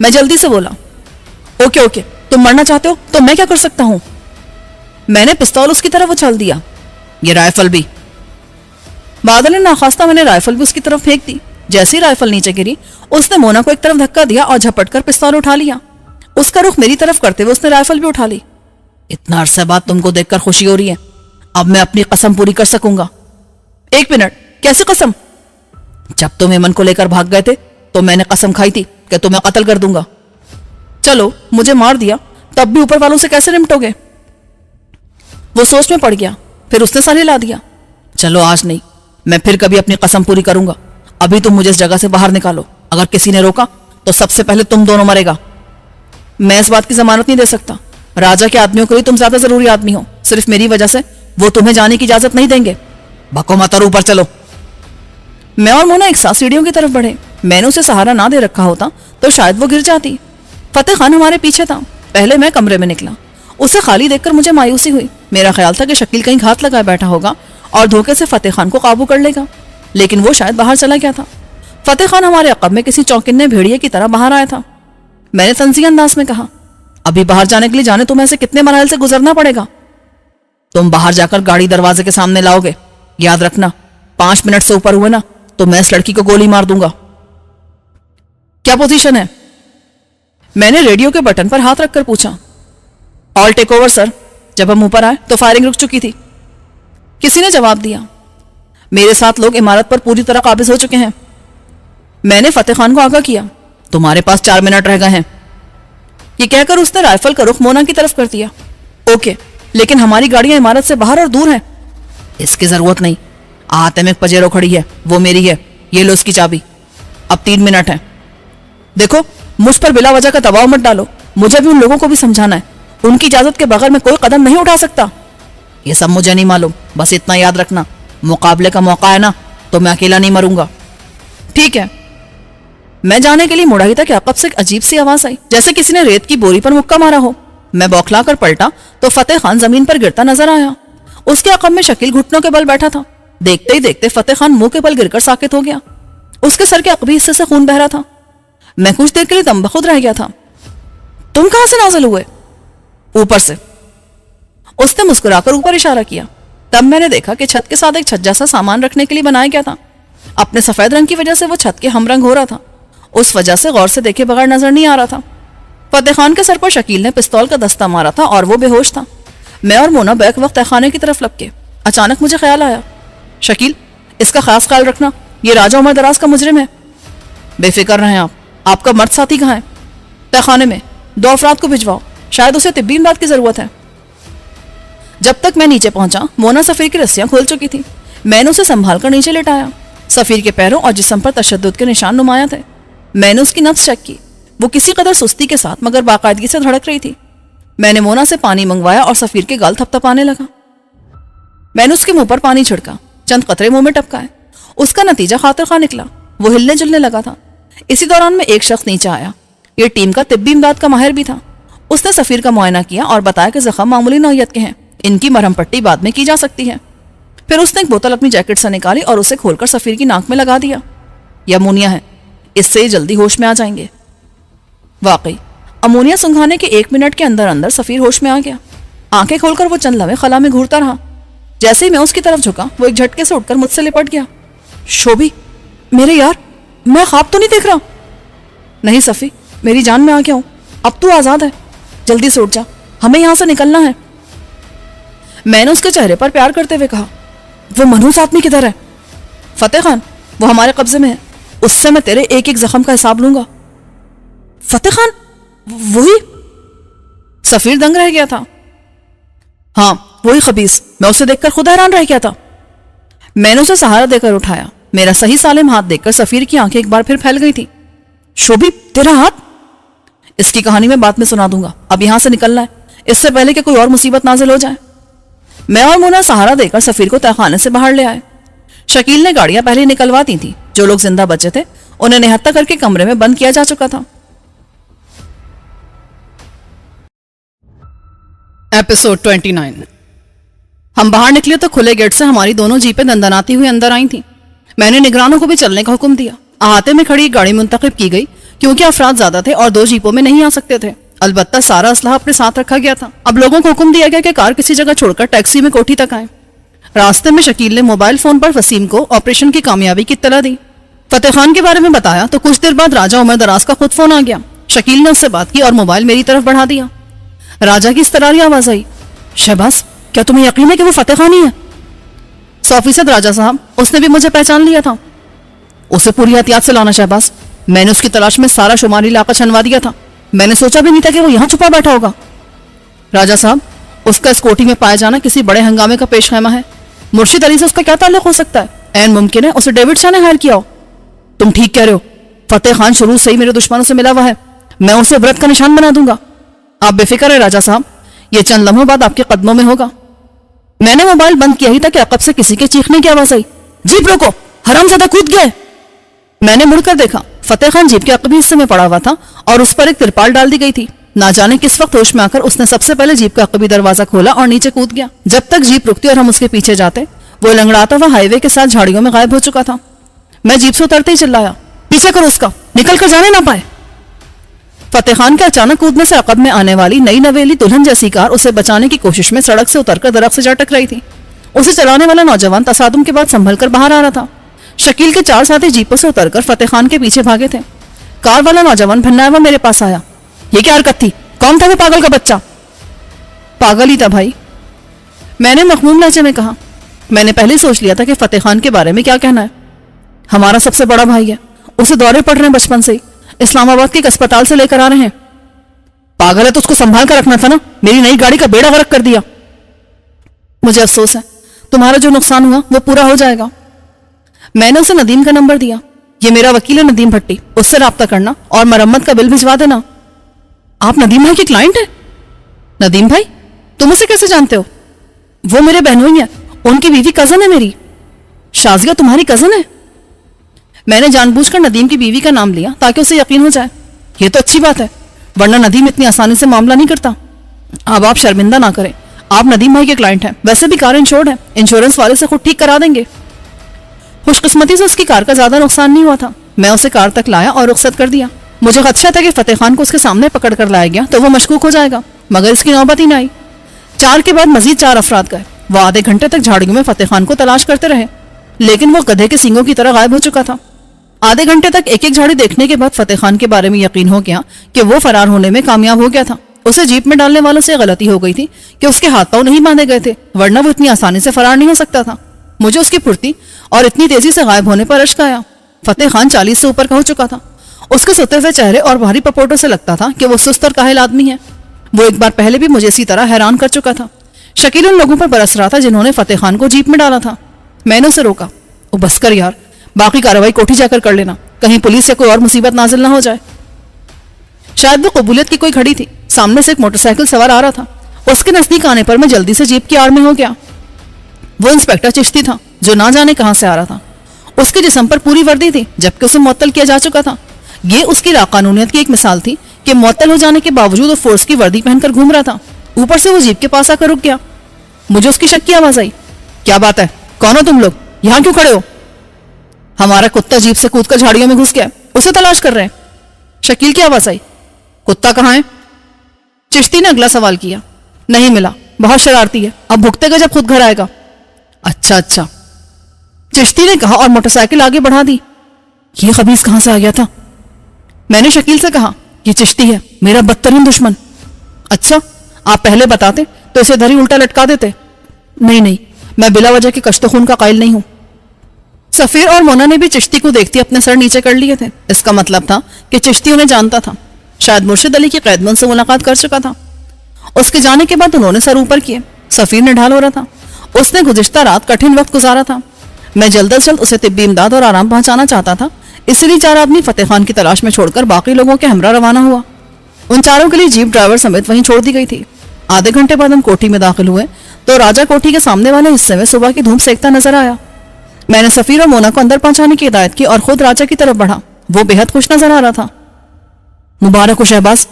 میں جلدی سے بولا اوکے اوکے تم مرنا چاہتے ہو تو میں کیا کر سکتا ہوں. میں نے پستول اس کی طرف اچھال دیا. یہ رائفل بھی. بادل نے ناخواستہ میں نے رائفل بھی اس کی طرف پھینک دی. جیسے ہی رائفل نیچے گری اس نے مونا کو ایک طرف دھکا دیا اور جھپٹ کر پستول اٹھا لیا. اس کا رخ میری طرف کرتے ہوئے اس نے رائفل بھی اٹھا لی. اتنا عرصے بعد تم کو دیکھ کر خوشی ہو رہی ہے. اب میں اپنی قسم پوری کر سکوں گا. ایک منٹ, کیسی قسم؟ جب تم ایمن کو لے کر بھاگ گئے تھے تو میں نے قسم کھائی تھی کہ تمہیں قتل کر دوں گا. چلو مجھے مار دیا تب بھی اوپر والوں سے کیسے نمٹو گے؟ وہ سوچ میں پڑ گیا. پھر اس نے سر ہلا دیا. چلو آج نہیں, میں پھر کبھی اپنی قسم پوری کروں گا. ابھی تم مجھے اس جگہ سے باہر نکالو. اگر کسی نے روکا تو سب سے پہلے تم دونوں مرے گا. میں اس بات کی ضمانت نہیں دے سکتا. راجا کے آدمیوں کے لیے تم زیادہ ضروری آدمی ہو. صرف میری وجہ سے وہ تمہیں جانے کی اجازت نہیں دیں گے. بکو مت اور اوپر چلو. میں اور مونا ایک ساتھ سیڑھیوں کی طرف بڑھے. میں نے اسے سہارا نہ دے رکھا ہوتا تو شاید وہ گر جاتی. فتح خان ہمارے پیچھے تھا. پہلے میں کمرے میں نکلا. اسے خالی دیکھ کر مجھے مایوسی ہوئی. میرا خیال تھا کہ شکیل کہیں گھات لگائے بیٹھا ہوگا اور دھوکے سے فتح خان کو قابو کر لے گا, لیکن وہ شاید باہر چلا گیا تھا. فتح خان ہمارے عقب میں کسی چوکنے بھیڑیے کی طرح باہر آیا تھا. میں نے تنزیہ انداز میں کہا, ابھی باہر جانے کے لیے جانے تمہیں سے کتنے مراحل سے گزرنا پڑے گا؟ تم باہر جا کر گاڑی دروازے کے سامنے لاؤ گے. یاد رکھنا 5 منٹ سے اوپر ہوئے نا تو میں اس لڑکی کو گولی مار دوں گا. کیا پوزیشن ہے؟ میں نے ریڈیو کے بٹن پر ہاتھ رکھ کر پوچھا. آل ٹیک اوور سر. جب ہم اوپر آئے تو فائرنگ رک چکی تھی. کسی نے جواب دیا. میرے ساتھ لوگ عمارت پر پوری طرح قابض ہو چکے ہیں. میں نے فتح خان کو آگاہ کیا. تمہارے پاس 4 منٹ رہ گئے ہیں. یہ کہہ کر اس نے رائفل کا رخ مونا کی طرف کر دیا. اوکے, لیکن ہماری گاڑیاں عمارت سے باہر اور دور ہیں. اس کی ضرورت نہیں. آتے میں ایک پجیرو کھڑی ہے, وہ میری ہے. یہ لو اس کی چابی. اب 3 منٹ ہیں. دیکھو مجھ پر بلا وجہ کا دباؤ مت ڈالو. مجھے بھی ان لوگوں کو بھی سمجھانا ہے. ان کی اجازت کے بغیر میں کوئی قدم نہیں اٹھا سکتا. یہ سب مجھے نہیں معلوم. بس اتنا یاد رکھنا, مقابلے کا موقع ہے نا تو میں اکیلا نہیں مروں گا. ٹھیک ہے. میں جانے کے لیے مڑا ہی تھا کہ عقب سے ایک عجیب سی آواز آئی, جیسے کسی نے ریت کی بوری پر مکہ مارا ہو. میں بوکھلا کر پلٹا تو فتح خان زمین پر گرتا نظر آیا. اس کے عقب میں شکیل گھٹنوں کے بل بیٹھا تھا. دیکھتے ہی دیکھتے فتح خان منہ کے بل گر کر ساکت ہو گیا. اس کے سر کے عقبی حصے سے خون بہ رہا تھا. میں کچھ دیر کے لیے دم بخود رہ گیا تھا. تم کہاں سے نازل ہوئے؟ اوپر سے. اس نے مسکرا کر اوپر اشارہ کیا. تب میں نے دیکھا کہ چھت کے ساتھ ایک چھجا سا سامان رکھنے کے لیے بنایا گیا تھا. اپنے سفید رنگ کی وجہ سے وہ چھت کے ہم رنگ ہو رہا تھا. اس وجہ سے غور سے دیکھے بغیر نظر نہیں آ رہا تھا. فتح خان کے سر پر شکیل نے پستول کا دستہ مارا تھا اور وہ بے ہوش تھا. میں اور مونا بیک وقت تہخانے کی طرف لپکے. اچانک مجھے خیال آیا, شکیل اس کا خاص خیال رکھنا, یہ راجا عمر دراز کا مجرم ہے. بے فکر رہیں آپ کا مرد ساتھی کہاں ہے؟ تہخانے میں. 2 افراد کو بھجواؤ, شاید اسے طبی امداد کی ضرورت ہے. جب تک میں نیچے پہنچا مونا سفیر کی رسیاں کھول چکی تھی. میں نے اسے سنبھال کر نیچے لٹایا. سفیر کے پیروں اور جسم پر تشدد کے نشان نمایاں تھے. میں نے اس کی نبض چیک کی. وہ کسی قدر سستی کے ساتھ مگر باقاعدگی سے دھڑک رہی تھی. میں نے مونا سے پانی منگوایا اور سفیر کے گال تھپ تھپانے لگا. میں نے اس کے منہ پر پانی چھڑکا. چند قطرے منہ میں ٹپکائے. اس کا نتیجہ خاطر خواہ نکلا. وہ ہلنے جلنے لگا تھا. اسی دوران میں ایک شخص نیچے آیا. یہ ٹیم کا طبی امداد کا ماہر بھی تھا. اس نے سفیر کا معائنہ کیا اور بتایا کہ زخم معمولی نوعیت کے ہیں, ان کی مرہم پٹی بعد میں کی جا سکتی ہے. پھر اس نے ایک بوتل اپنی جیکٹ سے نکالی اور اسے کھول کر سفیر کی ناک میں لگا دیا. یہ امونیا ہے, اس سے جلدی ہوش میں آ جائیں گے. واقعی امونیا سنگھانے کے 1 منٹ کے اندر اندر سفیر ہوش میں آ گیا. آنکھیں کھول کر وہ چند لمحے خلا میں گھورتا رہا. جیسے ہی میں اس کی طرف جھکا وہ ایک جھٹکے سے اٹھ کر مجھ سے لپٹ گیا. شوبھی, میرے یار, میں خواب تو نہیں دیکھ رہا؟ نہیں صفی, میری جان میں آ گیا ہوں. اب تو آزاد ہے. جلدی سے اٹھ جا, ہمیں یہاں سے نکلنا ہے. میں نے اس کے چہرے پر پیار کرتے ہوئے کہا, وہ منحوس آدمی کدھر ہے؟ فتح خان, وہ ہمارے قبضے میں ہے. اس سے میں تیرے ایک ایک زخم کا حساب لوں گا. فتح خان وہی؟ سفیر دنگ رہ گیا تھا. ہاں وہی خبیث, میں اسے دیکھ کر خود حیران رہ گیا تھا. میں نے اسے سہارا دے کر اٹھایا. میرا صحیح سالم ہاتھ دیکھ کر سفیر کی آنکھیں ایک بار پھر پھیل گئی تھی. شوبھی, تیرا ہاتھ؟ اس کی کہانی میں بعد میں سنا دوں گا. اب یہاں سے نکلنا ہے, اس سے پہلے کہ کوئی اور مصیبت نازل ہو جائے. میں اور مونا سہارا دے کر سفیر کو تہخانے سے باہر لے آئے. شکیل نے گاڑیاں پہلے نکلوا دی تھیں. جو لوگ زندہ بچے تھے انہیں نہتہ کر کے کمرے میں بند کیا جا چکا تھا. ایپیسوڈ 29. ہم باہر نکلے تو کھلے گیٹ سے ہماری دونوں جیپیں دندناتی ہوئی اندر آئی تھیں. میں نے نگرانوں کو بھی چلنے کا حکم دیا. احاطے میں کھڑی گاڑی منتخب کی گئی کیونکہ افراد زیادہ تھے اور 2 جیپوں میں نہیں آ سکتے تھے. البتہ سارا اسلحہ اپنے ساتھ رکھا گیا تھا. اب لوگوں کو حکم دیا گیا کہ کار کسی جگہ چھوڑ کر ٹیکسی میں کوٹھی تک آئیں. راستے میں شکیل نے موبائل فون پر وسیم کو آپریشن کی کامیابی کی اطلاع دی. فتح خان کے بارے میں بتایا تو کچھ دیر بعد راجہ عمر دراز کا خود فون آ گیا. شکیل نے اس سے بات کی اور موبائل میری طرف بڑھا دیا. راجہ کی اضطراری آواز آئی, شہباز کیا تمہیں یقین ہے کہ وہ فتح خان ہی ہے؟ 100% راجہ صاحب, اس نے بھی مجھے پہچان لیا تھا. اسے پوری احتیاط سے لانا شہباز. میں نے اس کی تلاش میں سارا شمالی علاقہ چھنوا دیا تھا. میں نے سوچا بھی نہیں تھا کہ وہ یہاں چھپا بیٹھا ہوگا. راجہ صاحب, اس کا اس کوٹھی میں پایا جانا کسی بڑے ہنگامے کا پیش خیمہ ہے. مرشد علی سے اس کا کیا تعلق ہو سکتا ہے؟ عین ممکن ہے اسے ڈیوڈ شاہ نے ہائر کیا ہو. تم ٹھیک کہہ رہے ہو. فتح خان شروع سے ہی میرے دشمنوں سے ملا ہوا ہے. میں اسے عبرت کا نشان بنا دوں گا. آپ بے فکر ہے راجہ صاحب, یہ چند لمحوں بعد آپ کے قدموں میں ہوگا. میں نے موبائل بند کیا ہی تھا کہ عقب سے کسی کے چیخنے کی آواز آئی, جیپ روکو, حرامزادہ کود گئے. میں نے مڑ کر دیکھا. فتح خان جیپ کے عقبی حصے میں پڑا ہوا تھا اور اس پر ایک ترپال ڈال دی گئی تھی. نہ جانے کس وقت ہوش میں آ کر اس نے سب سے پہلے جیپ کا عقبی دروازہ کھولا اور نیچے کود گیا. جب تک جیپ رکتی اور ہم اس کے پیچھے جاتے, وہ لنگڑاتا ہوا ہائی وے کے ساتھ جھاڑیوں میں غائب ہو چکا تھا. میں جیپ سے اترتے ہی چلایا, پیچھے کرو اس کا, نکل کر جانے نہ پائے. فتح خان کے اچانک کودنے سے عقب میں آنے والی نئی نویلی دلہن جیسی کار اسے بچانے کی کوشش میں سڑک سے اتر کر درخت سے جا ٹکرائی تھی. اسے چلانے والا نوجوان تصادم کے بعد سنبھل کر باہر آ رہا تھا. شکیل کے 4 ساتھی جیپوں سے اتر کر فتح خان کے پیچھے بھاگے تھے. کار والا نوجوان بھنایا ہوا میرے پاس آیا. یہ کیا حرکت تھی؟ کون تھا وہ پاگل کا بچہ؟ پاگل ہی تھا بھائی, میں نے مخموم لہجے میں کہا. میں نے پہلے سوچ لیا تھا کہ فتح خان کے بارے میں کیا کہنا ہے. ہمارا سب سے بڑا بھائی ہے, اسے دورے پڑ رہے ہیں بچپن سے ہی, اسلام آباد کے ایک اسپتال سے لے کر آ رہے ہیں. پاگل ہے تو اس کو سنبھال کر رکھنا تھا نا, میری نئی گاڑی کا بیڑا غرق کر دیا. مجھے افسوس ہے, تمہارا جو نقصان ہوا وہ پورا ہو جائے گا. میں نے اسے ندیم کا نمبر دیا. یہ میرا وکیل ہے ندیم بھٹی, اس سے رابطہ کرنا اور مرمت کا بل بھجوا دینا. آپ ندیم بھائی کے کلائنٹ ہیں؟ ندیم بھائی, تم اسے کیسے جانتے ہو؟ وہ میرے بہنوئی ہیں, ان کی بیوی کزن ہے میری. شازیہ تمہاری کزن ہے؟ میں نے جان بوجھ کر ندیم کی بیوی کا نام لیا تاکہ اسے یقین ہو جائے. یہ تو اچھی بات ہے, ورنہ ندیم اتنی آسانی سے معاملہ نہیں کرتا. اب آپ شرمندہ نہ کریں, آپ ندیم بھائی کے کلائنٹ ہیں. ویسے بھی کار انشورڈ ہے, انشورنس والے سے خود ٹھیک کرا دیں گے. خوش قسمتی سے اس کی کار کا زیادہ نقصان نہیں ہوا تھا. میں اسے کار تک لایا اور رخصت کر دیا. مجھے خدشہ تھا کہ فتح خان کو اس کے سامنے پکڑ کر لایا گیا تو وہ مشکوک ہو جائے گا, مگر اس کی نوبت ہی نہ آئی. 4 کے بعد مزید 4 افراد گئے. وہ آدھے گھنٹے تک جھاڑیوں میں فتح خان کو تلاش کرتے رہے, لیکن وہ گدھے کے سینگوں کی طرح غائب ہو چکا تھا. آدھے گھنٹے تک ایک ایک جھاڑی دیکھنے کے بعد فتح خان کے بارے میں یقین ہو گیا کہ وہ فرار ہونے میں کامیاب ہو گیا تھا. اسے جیپ میں ڈالنے والوں سے غلطی ہو گئی تھی کہ اس کے ہاتھ پاؤں نہیں باندھے گئے تھے, ورنہ وہ اتنی آسانی سے فرار نہیں ہو سکتا تھا. مجھے اس کی پھرتی اور اتنی تیزی سے غائب ہونے پر اشک آیا. فتح خان 40 سے اوپر کا ہو چکا تھا. اس کے سوتے ہوئے چہرے اور بھاری پپوٹوں سے لگتا تھا کہ وہ سست اور کاہل آدمی ہے. وہ ایک بار پہلے بھی مجھے اسی طرح حیران کر چکا تھا. شکیل ان لوگوں پر برس رہا تھا جنہوں نے فتح خان کو جیپ میں ڈالا تھا. میں نے اسے روکا. او بس کر یار, باقی کارروائی کوٹھی جا کر لینا, کہیں پولیس یا کوئی اور مصیبت نازل نہ ہو جائے. شاید وہ قبولیت کی کوئی کھڑی تھی. سامنے سے ایک موٹر سائیکل سوار آ رہا تھا. اس کے نزدیک آنے پر میں جلدی سے جیپ کی آڑ میں ہو گیا. وہ انسپیکٹر چشتی تھا جو نہ جانے کہاں سے آ رہا تھا. اس کے جسم پر پوری وردی تھی جبکہ اسے معطل کیا جا چکا تھا. یہ اس کی لاقانونیت کی ایک مثال تھی کہ معطل ہو جانے کے باوجود وہ فورس کی وردی پہن کر گھوم رہا تھا. اوپر سے وہ جیپ کے پاس آ کر رک گیا. مجھے اس کی شک کی آواز آئی. کیا بات ہے, کون ہو تم لوگ, یہاں کیوں کھڑے ہو؟ ہمارا کتا جیپ سے کود کر جھاڑیوں میں گھس گیا, اسے تلاش کر رہے ہیں. شکیل کی آواز آئی. کتا کہاں ہے؟ چشتی نے اگلا سوال کیا. نہیں ملا, بہت شرارتی ہے, اب بھگتے گا جب خود گھر آئے گا. اچھا, چشتی نے کہا اور موٹر سائیکل آگے بڑھا دی. یہ خبیث کہاں سے آ گیا تھا؟ میں نے شکیل سے کہا. یہ چشتی ہے, میرا بدترین دشمن. اچھا, آپ پہلے بتاتے تو اسے ادھر ہی الٹا لٹکا دیتے. نہیں, میں بلا وجہ کے کشت خون کا قائل نہیں ہوں. سفیر اور مونا نے بھی چشتی کو دیکھتی اپنے سر نیچے کر لیے تھے. اس کا مطلب تھا کہ چشتی انہیں جانتا تھا. شاید مرشد علی کی قید میں ان سے ملاقات کر چکا تھا. اس کے جانے کے بعد انہوں نے سر اوپر کیے. سفیر نے ڈھال ہو رہا تھا. اس نے گزشتہ رات کٹھن وقت گزارا تھا. میں جلد از جلد اسے طبی امداد اور آرام پہنچانا چاہتا تھا, اسی لیے 4 آدمی فتح خان کی تلاش میں چھوڑ کر باقی لوگوں کے ہمراہ روانہ ہوا. ان 4 کے لیے جیپ ڈرائیور سمیت وہیں چھوڑ دی گئی تھی. آدھے گھنٹے بعد ہم کوٹھی میں داخل ہوئے تو راجہ کوٹھی کے سامنے والے حصے میں صبح کی دھوپ سیکتا نظر آیا. میں نے سفیر اور مونا کو اندر پہنچانے کی ہدایت کی اور خود راجہ کی طرف بڑھا. وہ بے حد خوش نظر آ رہا تھا. مبارک ہو شہباز,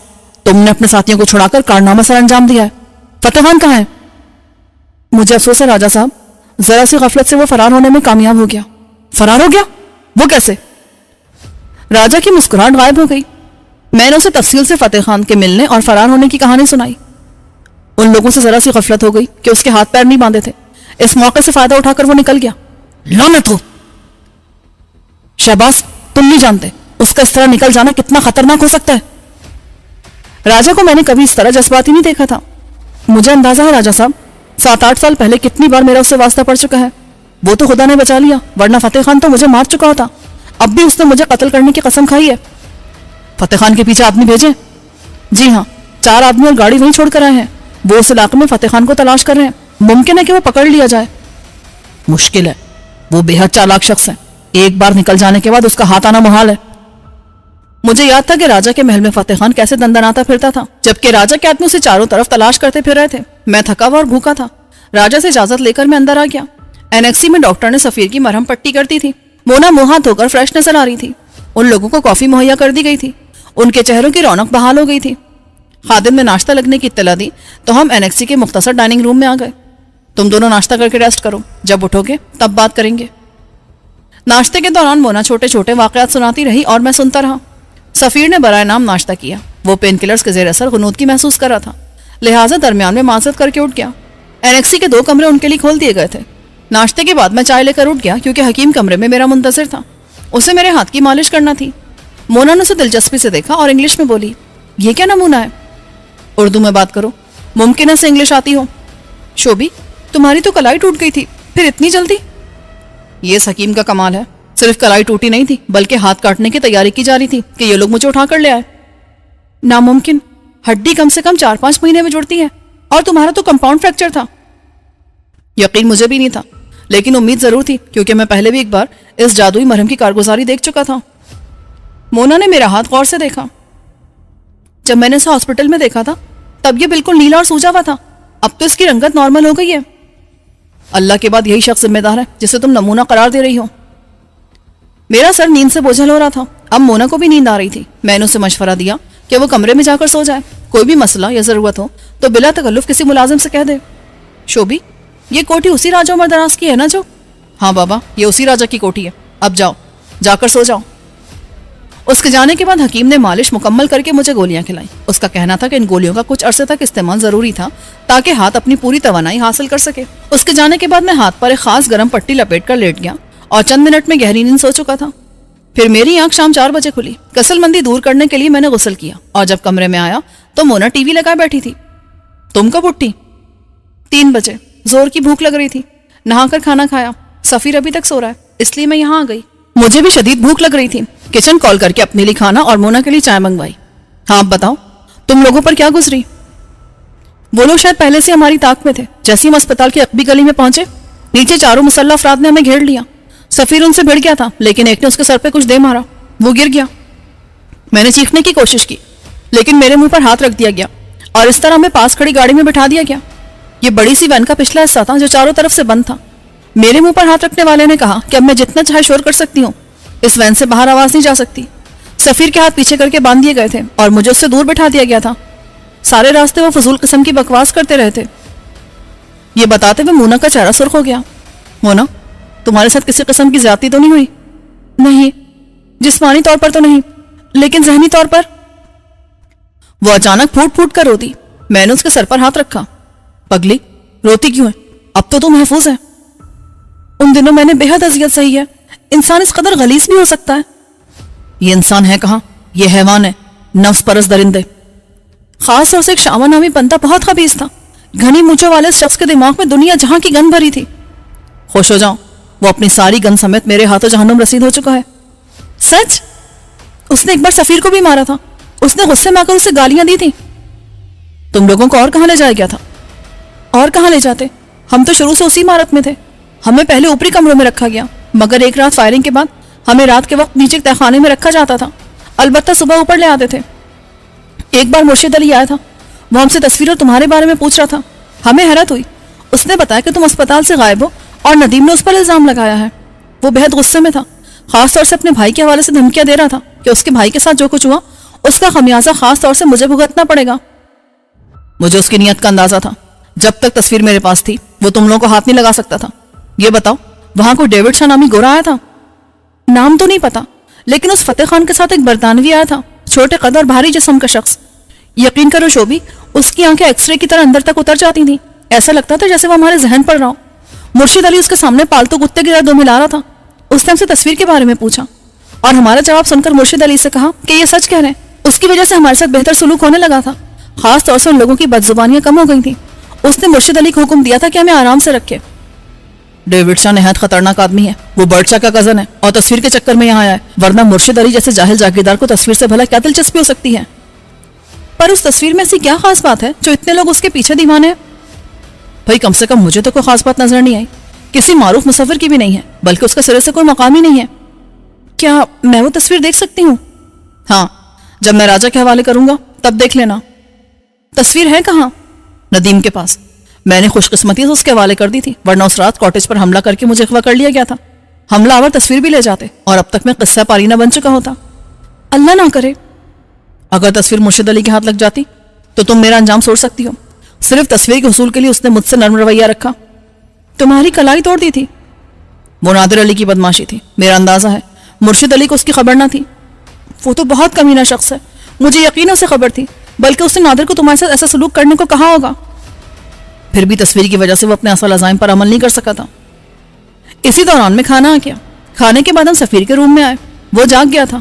تم نے اپنے ساتھیوں کو چھڑا کر کارنامہ سر انجام دیا ہے. فتح خان کہاں ہے؟ مجھے افسوس ہے راجہ صاحب, ذرا سی غفلت سے وہ فرار ہونے میں کامیاب ہو گیا. فرار ہو گیا؟ وہ کیسے؟ راجہ کی مسکراہٹ غائب ہو گئی. میں نے اسے تفصیل سے فتح خان کے ملنے اور فرار ہونے کی کہانی سنائی. ان لوگوں سے ذرا سی غفلت ہو گئی کہ اس کے ہاتھ پیر نہیں باندھے تھے. اس موقع سے فائدہ اٹھا کر وہ نکل گیا. لعنت ہو! شہباز، تم نہیں جانتے اس کا اس طرح نکل جانا کتنا خطرناک ہو سکتا ہے. راجا کو میں نے کبھی اس طرح جذباتی نہیں دیکھا تھا. مجھے اندازہ ہے راجا صاحب، 7-8 سال پہلے کتنی بار میرا اس سے واسطہ پڑ چکا ہے. وہ تو خدا نے بچا لیا، ورنہ فتح خان تو مجھے مار چکا ہوتا. اب بھی اس نے مجھے قتل کرنے کی قسم کھائی ہے. فتح خان کے پیچھے آدمی بھیجیں؟ جی ہاں، 4 آدمی اور گاڑی وہیں چھوڑ کر آئے ہیں. وہ اس علاقے میں فتح خان کو تلاش کر رہے ہیں. ممکن ہے کہ وہ پکڑ لیا جائے. مشکل ہے، وہ بے حد چالاک شخص ہے. ایک بار نکل جانے کے بعد اس کا ہاتھ آنا محال ہے. مجھے یاد تھا کہ راجا کے محل میں فتح خان کیسے دندناتا پھرتا تھا، جبکہ راجا کے آدمی اسے چاروں طرف تلاش کرتے پھر رہے تھے. میں تھکا ہوا اور بھوکا تھا. راجا سے اجازت لے کر میں اندر آ گیا. اینیکسی میں ڈاکٹر نے سفیر کی مرہم پٹی کر دی تھی. مونا منہ ہاتھ دھو کر فریش نظر آ رہی تھی. ان لوگوں کو کافی مہیا کر دی گئی تھی. ان کے چہروں کی رونق بحال ہو گئی تھی. خادم نے ناشتہ لگنے کی اطلاع دی تو ہم اینیکسی کے مختصر ڈائننگ روم میں آ گئے. تم دونوں ناشتہ کر کے ریسٹ کرو، جب اٹھو گے تب بات کریں گے. ناشتے کے دوران مونا چھوٹے چھوٹے واقعات سناتی رہی اور میں سنتا رہا. سفیر نے برائے نام ناشتہ کیا. وہ پین کلرز کے زیر اثر غنودگی محسوس کر رہا تھا، لہٰذا درمیان میں معذرت کر کے اٹھ گیا. اینیکسی کے 2 کمرے ان کے لیے کھول دیے گئے تھے. ناشتے کے بعد میں چائے لے کر اٹھ گیا کیونکہ حکیم کمرے میں میرا منتظر تھا. اسے میرے ہاتھ کی مالش کرنا تھی. مونا نے اسے دلچسپی سے دیکھا اور انگلش میں بولی، یہ کیا نمونہ ہے؟ اردو میں بات کرو، ممکن ہے سے انگلش آتی ہو. شوبی، تمہاری تو کلائی ٹوٹ گئی تھی، پھر اتنی جلدی؟ یہ اس حکیم کا کمال ہے. صرف کلائی ٹوٹی نہیں تھی بلکہ ہاتھ کاٹنے کی تیاری کی جا رہی تھی کہ یہ لوگ مجھے اٹھا کر لے آئے. ناممکن، ہڈی کم سے کم 4-5 مہینے میں جڑتی ہے اور تمہارا تو کمپاؤنڈ فریکچر تھا. یقین مجھے بھی نہیں تھا، لیکن امید ضرور تھی کیونکہ میں پہلے بھی ایک بار اس جادوئی مرہم کی کارگزاری دیکھ چکا تھا. مونا نے میرا ہاتھ غور سے دیکھا. جب میں نے اسے ہاسپٹل میں دیکھا تھا تب یہ بالکل نیلا اور سوجا ہوا تھا. اب تو اس کی رنگت نارمل ہو گئی ہے. اللہ کے بعد یہی شخص ذمہ دار ہے جسے تم نمونہ قرار دے رہی ہو. میرا سر نیند سے بوجھل ہو رہا تھا. اب مونا کو بھی نیند آ رہی تھی. میں نے اسے مشورہ دیا کہ وہ کمرے میں جا کر سو جائے. کوئی بھی مسئلہ یا ضرورت ہو تو بلا تکلف کسی ملازم سے کہہ دے. شوبی، یہ کوٹھی اسی راجا عمر دراز کی ہے نا جو؟ ہاں بابا، یہ اسی راجا کی کوٹھی ہے. اب جاؤ، جا کر سو جاؤ. اس کے جانے کے بعد حکیم نے مالش مکمل کر کے مجھے گولیاں کھلائیں. اس کا کہنا تھا کہ ان گولیوں کا کچھ عرصے تک استعمال ضروری تھا تاکہ ہاتھ اپنی پوری توانائی حاصل کر سکے. اس کے جانے کے بعد میں ہاتھ پر ایک خاص گرم پٹی لپیٹ کر لیٹ گیا اور چند منٹ میں گہری نیند سو چکا تھا. پھر میری آنکھ شام 4 بجے کھلی. کسل مندی دور کرنے کے لیے میں نے غسل کیا اور جب کمرے میں آیا تو مونا ٹی وی لگائے بیٹھی تھی. تم کب اٹھی؟ 3 بجے. زور کی بھوک لگ رہی تھی. نہا کر کھانا کھایا. سفیر ابھی تک سو رہا ہے اس لیے میں یہاں آ گئی. مجھے بھی شدید بھوک لگ رہی تھی. کچن کال کر کے اپنے لیے کھانا اور مونا کے لیے چائے منگوائی. ہاں اب بتاؤ، تم لوگوں پر کیا گزری؟ وہ لوگ شاید پہلے سے ہماری طاق میں تھے. جیسے ہم اسپتال کی عقبی گلی میں پہنچے، نیچے 4 مسلح افراد نے ہمیں گھیر لیا. سفیر ان سے بھڑ گیا تھا لیکن ایک نے اس کے سر پہ کچھ دے مارا. وہ گر گیا. میں نے چیخنے کی کوشش کی لیکن میرے منہ پر ہاتھ رکھ دیا گیا اور اس طرح ہمیں پاس کھڑی گاڑی میں بٹھا دیا گیا. یہ بڑی سی وین کا پچھلا حصہ تھا جو چاروں طرف سے بند تھا. میرے منہ پر ہاتھ رکھنے والے نے کہا کہ اب میں جتنا چاہے شور کر سکتی ہوں، اس وین سے باہر آواز نہیں جا سکتی. سفیر کے ہاتھ پیچھے کر کے باندھ دیے گئے تھے اور مجھے اس سے دور بٹھا دیا گیا تھا. سارے راستے وہ فضول قسم کی بکواس کرتے رہے تھے. یہ بتاتے ہوئے مونا کا چہرہ سرخ ہو گیا. مونا، تمہارے ساتھ کسی قسم کی زیادتی تو نہیں ہوئی؟ نہیں، جسمانی طور پر تو نہیں لیکن ذہنی طور پر. وہ اچانک پھوٹ پھوٹ کر روتی. میں نے اس کے سر پر ہاتھ رکھا. پگلی، روتی کیوں ہے؟ اب تو محفوظ ہے. ان دنوں میں نے بے حد اذیت سہی ہے. انسان اس قدر غلیظ بھی ہو سکتا ہے؟ یہ انسان ہے کہاں، یہ حیوان ہے، نفس پرست درندے. خاص طور سے ایک شاما نامی بندہ بہت خبیث تھا. گھنی مونچھوں والے اس شخص کے دماغ میں دنیا جہاں کی گند بھری تھی. خوش ہو جاؤ، وہ اپنی ساری گند سمیت میرے ہاتھوں جہنم رسید ہو چکا ہے. سچ؟ اس نے ایک بار سفیر کو بھی مارا تھا. اس نے غصے میں آ کر اسے گالیاں دی تھی. تم لوگوں کو اور کہاں لے جایا گیا تھا؟ اور کہاں لے جاتے، ہم تو شروع سے اسی عمارت میں تھے. ہمیں پہلے اوپری کمروں میں رکھا گیا مگر ایک رات فائرنگ کے بعد ہمیں رات کے وقت نیچے تہ خانے میں رکھا جاتا تھا. البتہ صبح اوپر لے آتے تھے. ایک بار مرشد علی آیا تھا. وہ ہم سے تصویر اور تمہارے بارے میں پوچھ رہا تھا. ہمیں حیرت ہوئی. اس نے بتایا کہ تم اسپتال سے غائب ہو اور ندیم نے اس پر الزام لگایا ہے. وہ بہت غصے میں تھا. خاص طور سے اپنے بھائی کے حوالے سے دھمکیاں دے رہا تھا کہ اس کے بھائی کے ساتھ جو کچھ ہوا اس کا خمیازہ خاص طور سے مجھے بھگتنا پڑے گا. مجھے اس کی نیت کا اندازہ تھا. جب تک تصویر میرے پاس تھی وہ تم لوگوں کو ہاتھ نہیں لگا سکتا تھا. یہ بتاؤ، وہاں کوئی ڈیوڈ شاہ نامی گورا آیا تھا؟ نام تو نہیں پتا لیکن اس فتح خان کے ساتھ ایک برطانوی آیا تھا. چھوٹے قد اور بھاری جسم کا شخص. یقین کرو شوبی, اس کی آنکھیں ایکس رے کی طرح اندر تک اتر جاتی تھیں. ایسا لگتا تھا جیسے وہ ہمارے ذہن پر رہا ہو. مرشد علی اس کے سامنے پالتو کتے کی طرح دو ملا رہا تھا. اس نے ہم سے تصویر کے بارے میں پوچھا اور ہمارا جواب سن کر مرشد علی سے کہا کہ یہ سچ کہہ رہے ہیں. اس کی وجہ سے ہمارے ساتھ بہتر سلوک ہونے لگا تھا. خاص طور سے ان لوگوں کی بدزبانیاں کم ہو گئی تھیں. اس نے مرشد علی کو حکم دیا تھا کہ ہمیں آرام سے رکھے. ڈیوڈ شاہ نہایت خطرناک آدمی ہے. وہ برڈ شاہ کا کزن ہے اور تصویر کے چکر میں یہاں آیا ہے, ورنہ مرشد علی جیسے جاہل جاگیردار کو تصویر سے بھلا کیا دلچسپی ہو سکتی ہے. پر اس تصویر میں ایسی کیا خاص بات ہے جو اتنے لوگ اس کے پیچھے دیوانے ہیں؟ بھائی کم سے کم مجھے تو کوئی خاص بات نظر نہیں آئی. کسی معروف مصور کی بھی نہیں ہے, بلکہ اس کا سرے سے کوئی مقام ہی نہیں ہے. کیا میں وہ تصویر دیکھ سکتی ہوں؟ ہاں, جب میں راجہ کے حوالے کروں گا تب دیکھ لینا. تصویر ہے کہاں؟ ندیم کے پاس. میں نے خوش قسمتی سے اس کے حوالے کر دی تھی, ورنہ اس رات کاٹیج پر حملہ کر کے مجھے اغوا کر لیا گیا تھا. حملہ آور تصویر بھی لے جاتے اور اب تک میں قصہ پارینہ بن چکا ہوتا. اللہ نہ کرے. اگر تصویر مرشد علی کے ہاتھ لگ جاتی تو تم میرا انجام سوچ سکتی ہو. صرف تصویر کے حصول کے لیے اس نے مجھ سے نرم رویہ رکھا. تمہاری کلائی توڑ دی تھی. وہ نادر علی کی بدماشی تھی. میرا اندازہ ہے مرشد علی کو اس کی خبر نہ تھی. وہ تو بہت کمینہ شخص ہے, مجھے یقین اسے خبر تھی, بلکہ اس نے نادر کو تمہارے ساتھ ایسا سلوک کرنے کو کہا ہوگا. پھر بھی تصویر کی وجہ سے وہ اپنے اصل عزائم پر عمل نہیں کر سکا تھا. اسی دوران میں کھانا آ گیا. کھانے کے بعد ہم سفیر کے روم میں آئے. وہ جاگ گیا تھا.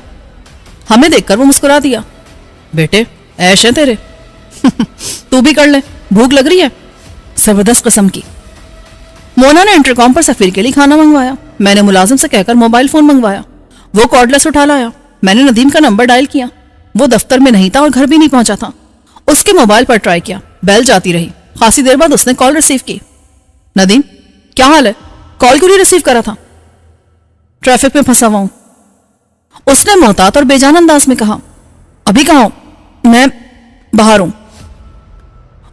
ہمیں دیکھ کر وہ مسکرا دیا. بیٹے عیش ہے تیرے. تو بھی کر لے, بھوک لگ رہی ہے. زبردست قسم کی. مونا نے انٹرکام پر سفیر کے لیے کھانا منگوایا. میں نے ملازم سے کہہ کر موبائل فون منگوایا. وہ کارڈلیس اٹھا لایا. میں نے ندیم کا نمبر ڈائل کیا. وہ دفتر میں نہیں تھا اور گھر بھی نہیں پہنچا تھا. اس کے موبائل پر ٹرائی کیا, بیل جاتی رہی. خاصی دیر بعد اس نے کال ریسیو کی. ندیم کیا حال ہے؟ کال کیوں نہیں ریسیو کرا تھا؟ ٹریفک میں پھنسا ہوا ہوں. اس نے محتاط اور بے جان انداز میں کہا. ابھی کہاں ہوں؟ میں باہر ہوں.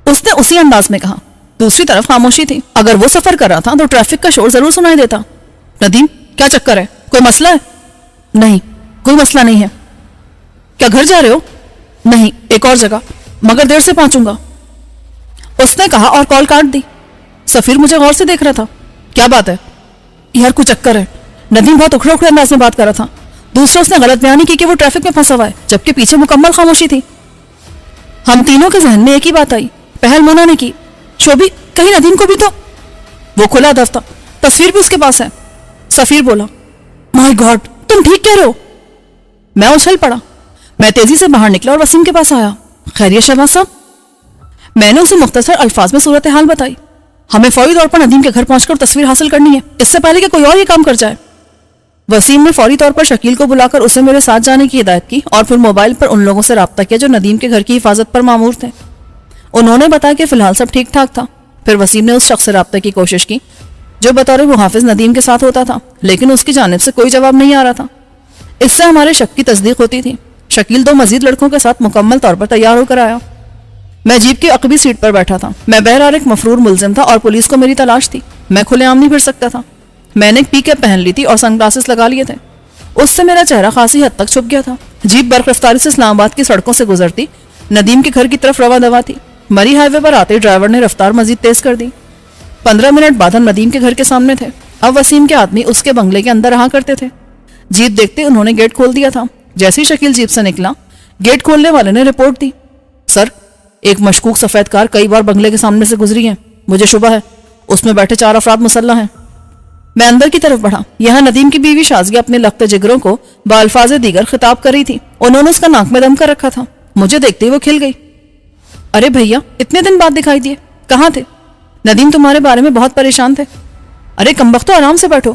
اس نے اسی انداز میں کہا. دوسری طرف خاموشی تھی. اگر وہ سفر کر رہا تھا تو ٹریفک کا شور ضرور سنائی دیتا. ندیم کیا چکر ہے؟ کوئی مسئلہ ہے؟ نہیں کوئی مسئلہ نہیں ہے. کیا گھر جا رہے ہو؟ نہیں, ایک اور جگہ, مگر دیر سے پہنچوں گا. اس نے کہا اور کال کاٹ دی. سفیر مجھے غور سے دیکھ رہا تھا. کیا بات ہے؟ یار کوئی چکر ہے. ندیم بہت اکھڑے اکھڑے انداز میں بات کر رہا تھا. دوسرا اس نے غلط بیانی کی کہ وہ ٹریفک میں پھنسا ہوا ہے, جبکہ پیچھے مکمل خاموشی تھی. ہم تینوں کے ذہن میں ایک ہی بات آئی. پہل مونا نے کی. شوبی کہیں ندیم کو بھی تو. وہ کھلا دفتر, تصویر بھی اس کے پاس ہے. سفیر بولا. مائی گاڈ, تم ٹھیک کہہ رہے ہو؟ میں اچھل پڑا. میں تیزی سے باہر نکلا اور وسیم کے پاس آیا. خیریت شہباز صاحب؟ میں نے اسے مختصر الفاظ میں صورتحال بتائی. ہمیں فوری طور پر ندیم کے گھر پہنچ کر تصویر حاصل کرنی ہے, اس سے پہلے کہ کوئی اور یہ کام کر جائے. وسیم نے فوری طور پر شکیل کو بلا کر اسے میرے ساتھ جانے کی ہدایت کی اور پھر موبائل پر ان لوگوں سے رابطہ کیا جو ندیم کے گھر کی حفاظت پر مامور تھے. انہوں نے بتایا کہ فی الحال سب ٹھیک ٹھاک تھا. پھر وسیم نے اس شخص سے رابطہ کی کوشش کی جو بطور محافظ ندیم کے ساتھ ہوتا تھا, لیکن اس کی جانب سے کوئی جواب نہیں آ رہا تھا. اس سے ہمارے شک کی تصدیق ہوتی تھی. شکیل دو مزید لڑکوں کے ساتھ مکمل طور پر تیار ہو کر آیا. میں جیپ کی عقبی سیٹ پر بیٹھا تھا. میں بہرحال ایک مفرور ملزم تھا اور پولیس کو میری تلاش تھی. میں کھلے عام نہیں پھر سکتا تھا. میں نے ایک پی کیپ پہن لی تھی اور سن گلاسز لگا لیے تھے. اس سے میرا چہرہ خاصی حد تک چھپ گیا تھا. جیپ برق رفتاری سے اسلام آباد کی سڑکوں سے گزرتی ندیم کے گھر کی طرف رواں دوا تھی. مری ہائی وے پر آتے ڈرائیور نے رفتار مزید تیز کر دی. 15 منٹ بعد ہم ندیم کے گھر کے سامنے تھے. اب وسیم کے آدمی اس کے بنگلے کے اندر رہا کرتے تھے. جیپ دیکھتے انہوں نے گیٹ کھول دیا تھا. جیسے ہی شکیل جیپ سے نکلا, گیٹ کھولنے والے نے رپورٹ دی. سر, ایک مشکوک سفید کار کئی بار بنگلے کے سامنے سے گزری ہے. مجھے شبہ ہے اس میں بیٹھے 4 افراد مسلح ہیں. میں اندر کی طرف بڑھا. یہاں ندیم کی بیوی شازیہ اپنے لخت جگروں کو بالفاظ دیگر خطاب کر رہی تھی. انہوں نے اس کا ناک میں دم کر رکھا تھا. مجھے دیکھتے ہی وہ کھل گئی. ارے بھیا, اتنے دن بعد دکھائی دیے, کہاں تھے؟ ندیم تمہارے بارے میں بہت پریشان تھے. ارے کمبختو, آرام سے بیٹھو.